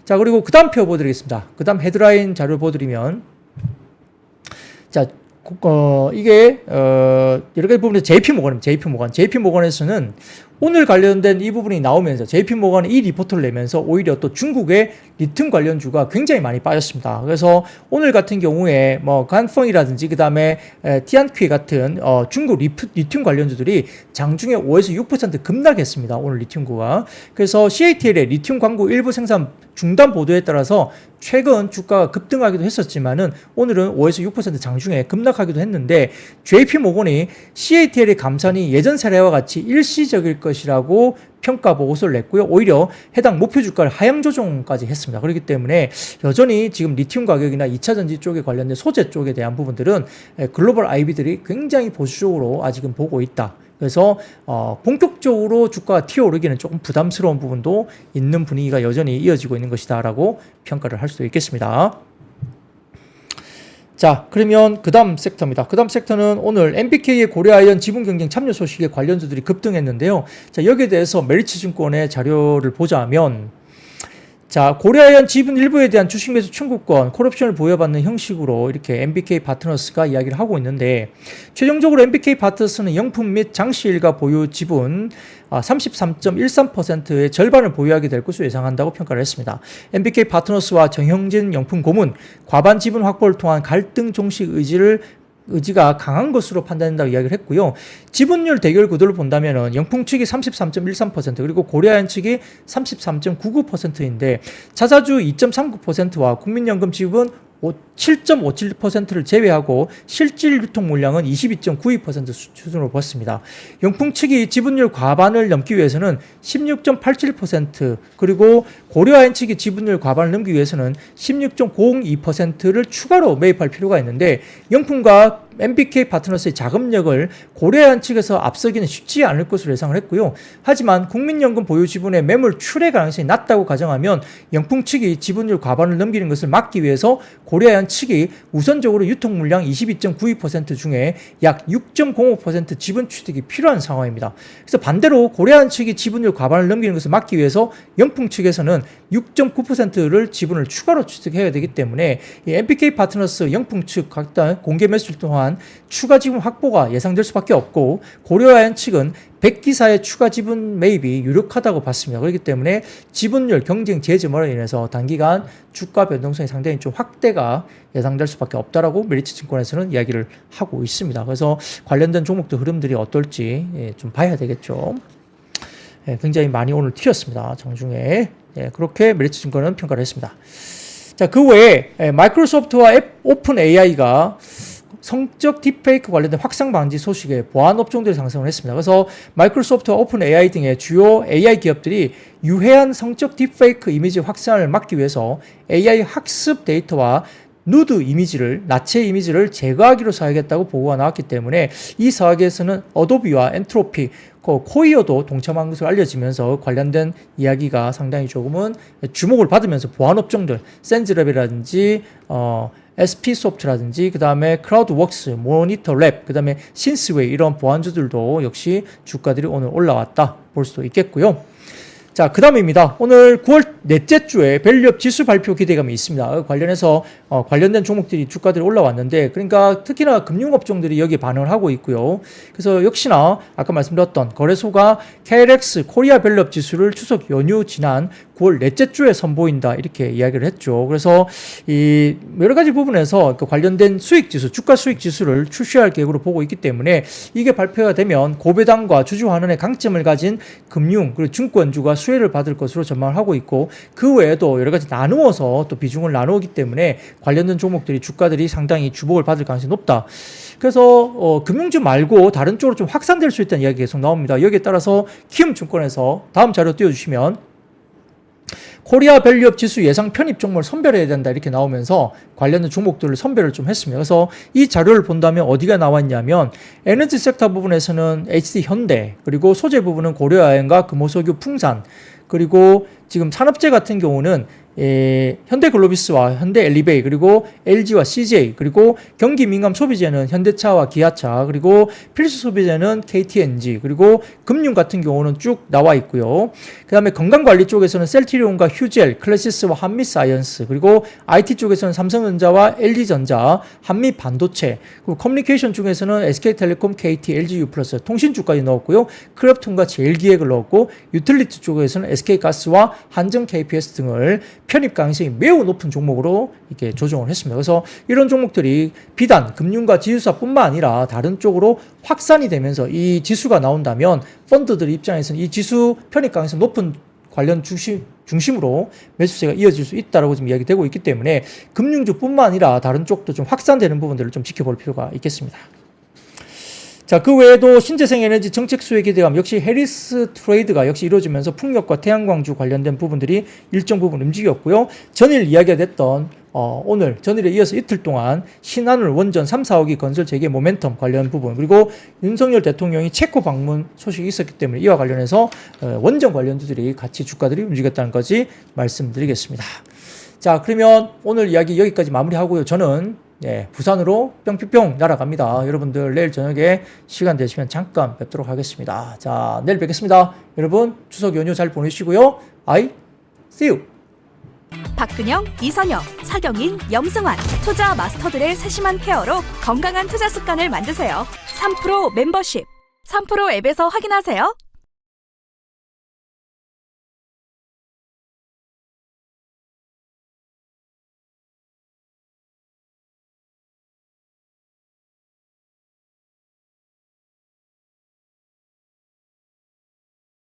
자, 그리고 그 다음 표 보여드리겠습니다. 그 다음 헤드라인 자료 보여드리면 자, 이게 여러 가지 부분에서 JP모건에서는 오늘 관련된 이 부분이 나오면서 JP모건이 이 리포트를 내면서 오히려 또 중국의 리튬 관련주가 굉장히 많이 빠졌습니다. 그래서 오늘 같은 경우에 뭐 간펑이라든지 그 다음에 티안퀴 같은 중국 리튬 관련주들이 장중에 5에서 6% 급락했습니다. 오늘 리튬구가. 그래서 CATL의 리튬 광구 일부 생산 중단 보도에 따라서 최근 주가가 급등하기도 했었지만은 오늘은 5에서 6% 장중에 급락하기도 했는데 JP모건이 CATL의 감산이 예전 사례와 같이 일시적일 것이라고 평가 보고서를 냈고요. 오히려 해당 목표 주가를 하향 조정까지 했습니다. 그렇기 때문에 여전히 지금 리튬 가격이나 2차 전지 쪽에 관련된 소재 쪽에 대한 부분들은 글로벌 IB들이 굉장히 보수적으로 아직은 보고 있다. 그래서 본격적으로 주가가 튀어오르기는 조금 부담스러운 부분도 있는 분위기가 여전히 이어지고 있는 것이다라고 평가를 할 수도 있겠습니다. 자, 그러면 그 다음 섹터입니다. 그 다음 섹터는 오늘 MBK의 고려아이언 지분 경쟁 참여 소식에 관련주들이 급등했는데요. 자, 여기에 대해서 메리츠증권의 자료를 보자면 자, 고려아이언 지분 일부에 대한 주식 매수 청구권, 콜옵션을 부여받는 형식으로 이렇게 MBK 파트너스가 이야기를 하고 있는데 최종적으로 MBK 파트너스는 영품 및 장시일가 보유 지분 33.13%의 절반을 보유하게 될 것으로 예상한다고 평가를 했습니다. MBK 파트너스와 정형진 영품 고문, 과반 지분 확보를 통한 갈등 종식 의지가 강한 것으로 판단된다고 이야기를 했고요. 지분율 대결 구도를 본다면은 영풍 측이 33.13% 그리고 고려아이언 측이 33.99%인데 자사주 2.39%와 국민연금 지분 7.57%를 제외하고 실질 유통 물량은 22.92% 수준으로 보았습니다. 영풍 측이 지분율 과반을 넘기 위해서는 16.87% 그리고 고려아이언 측이 지분율 과반을 넘기 위해서는 16.02%를 추가로 매입할 필요가 있는데 영풍과 MBK 파트너스의 자금력을 고려아이언 측에서 앞서기는 쉽지 않을 것으로 예상을 했고요. 하지만 국민연금 보유 지분의 매물 출회 가능성이 낮다고 가정하면 영풍 측이 지분율 과반을 넘기는 것을 막기 위해서 고려아이언 측이 우선적으로 유통 물량 22.92% 중에 약 6.05% 지분 취득이 필요한 상황입니다. 그래서 반대로 고려아이언 측이 지분율 과반을 넘기는 것을 막기 위해서 영풍 측에서는 6.9%를 지분을 추가로 취득해야 되기 때문에 이 MBK 파트너스 영풍 측 각각 공개 매수를 통한 추가 지분 확보가 예상될 수밖에 없고 고려아이언 측은 100기사의 추가 지분 매입이 유력하다고 봤습니다. 그렇기 때문에 지분율 경쟁 제점으로 인해서 단기간 주가 변동성이 상당히 좀 확대가 예상될 수밖에 없다라고 메리츠증권에서는 이야기를 하고 있습니다. 그래서 관련된 종목들 흐름들이 어떨지 좀 봐야 되겠죠. 굉장히 많이 오늘 튀었습니다. 장중에. 그렇게 메리츠증권은 평가를 했습니다. 자, 그 외에 마이크로소프트와 오픈 AI가 성적 딥페이크 관련된 확산 방지 소식에 보안 업종들이 상승을 했습니다. 그래서 마이크로소프트와 오픈 AI 등의 주요 AI 기업들이 유해한 성적 딥페이크 이미지 확산을 막기 위해서 AI 학습 데이터와 누드 이미지를, 나체 이미지를 제거하기로 사하겠다고 보고가 나왔기 때문에 이 사업에서는 어도비와 엔트로피, 코이어도 동참한 것으로 알려지면서 관련된 이야기가 상당히 조금은 주목을 받으면서 보안 업종들, 센즈랩이라든지 SP소프트라든지 그 다음에 크라우드웍스, 모니터랩, 그 다음에 신스웨이 이런 보안주들도 역시 주가들이 오늘 올라왔다 볼 수도 있겠고요. 자, 그 다음입니다. 오늘 9월 넷째 주에 밸류업 지수 발표 기대감이 있습니다. 관련해서 관련된 종목들이 주가들이 올라왔는데 그러니까 특히나 금융업종들이 여기에 반응을 하고 있고요. 그래서 역시나 아까 말씀드렸던 거래소가 KLX 코리아 밸류업 지수를 추석 연휴 지난 9월 넷째 주에 선보인다 이렇게 이야기를 했죠. 그래서 이 여러 가지 부분에서 그 관련된 수익지수, 주가 수익지수를 출시할 계획으로 보고 있기 때문에 이게 발표가 되면 고배당과 주주 환원의 강점을 가진 금융 그리고 증권주가 수혜를 받을 것으로 전망을 하고 있고 그 외에도 여러 가지 나누어서 또 비중을 나누기 때문에 관련된 종목들이 주가들이 상당히 주목을 받을 가능성이 높다. 그래서 금융주 말고 다른 쪽으로 좀 확산될 수 있다는 이야기가 계속 나옵니다. 여기에 따라서 키움증권에서 다음 자료 띄워주시면 코리아 밸류업 지수 예상 편입 종목을 선별해야 된다 이렇게 나오면서 관련된 종목들을 선별을 좀 했습니다. 그래서 이 자료를 본다면 어디가 나왔냐면 에너지 섹터 부분에서는 HD 현대 그리고 소재 부분은 고려아연과 금호석유 풍산 그리고 지금 산업재 같은 경우는 현대글로비스와 현대엘리베이 그리고 LG와 CJ 그리고 경기 민감 소비재는 현대차와 기아차 그리고 필수 소비재는 KTNG 그리고 금융 같은 경우는 쭉 나와 있고요. 그 다음에 건강관리 쪽에서는 셀트리온과 휴젤, 클래시스와 한미사이언스 그리고 IT 쪽에서는 삼성전자와 LG전자, 한미반도체 그리고 커뮤니케이션 중에서는 SK텔레콤, KT, LGU+, 통신주까지 넣었고요. 크래프톤과 제일기획을 넣었고 유틸리티 쪽에서는 SK가스와 한정 KPS 등을 편입 가능성이 매우 높은 종목으로 이렇게 조정을 했습니다. 그래서 이런 종목들이 비단 금융과 지수사뿐만 아니라 다른 쪽으로 확산이 되면서 이 지수가 나온다면 펀드들 입장에서는 이 지수 편입 가능성 높은 관련 중심으로 매수세가 이어질 수 있다라고 지금 이야기되고 있기 때문에 금융주뿐만 아니라 다른 쪽도 좀 확산되는 부분들을 좀 지켜볼 필요가 있겠습니다. 자, 그 외에도 신재생에너지 정책 수혜 기대감 역시 해리스 트레이드가 역시 이루어지면서 풍력과 태양광주 관련된 부분들이 일정 부분 움직였고요. 전일 이야기가 됐던 오늘 전일에 이어서 이틀 동안 신한울 원전 3, 4호기 건설 재개 모멘텀 관련 부분 그리고 윤석열 대통령이 체코 방문 소식이 있었기 때문에 이와 관련해서 원전 관련주들이 같이 주가들이 움직였다는 것이 말씀드리겠습니다. 자, 그러면 오늘 이야기 여기까지 마무리하고요. 저는 부산으로 뿅뿅뿅 날아갑니다. 여러분들 내일 저녁에 시간 되시면 잠깐 뵙도록 하겠습니다. 자, 내일 뵙겠습니다. 여러분 추석 연휴 잘 보내시고요. I see you. 박근영, 이선영, 사경인, 염승환 투자 마스터들의 세심한 케어로 건강한 투자 습관을 만드세요. 3프로 멤버십 3프로 앱에서 확인하세요.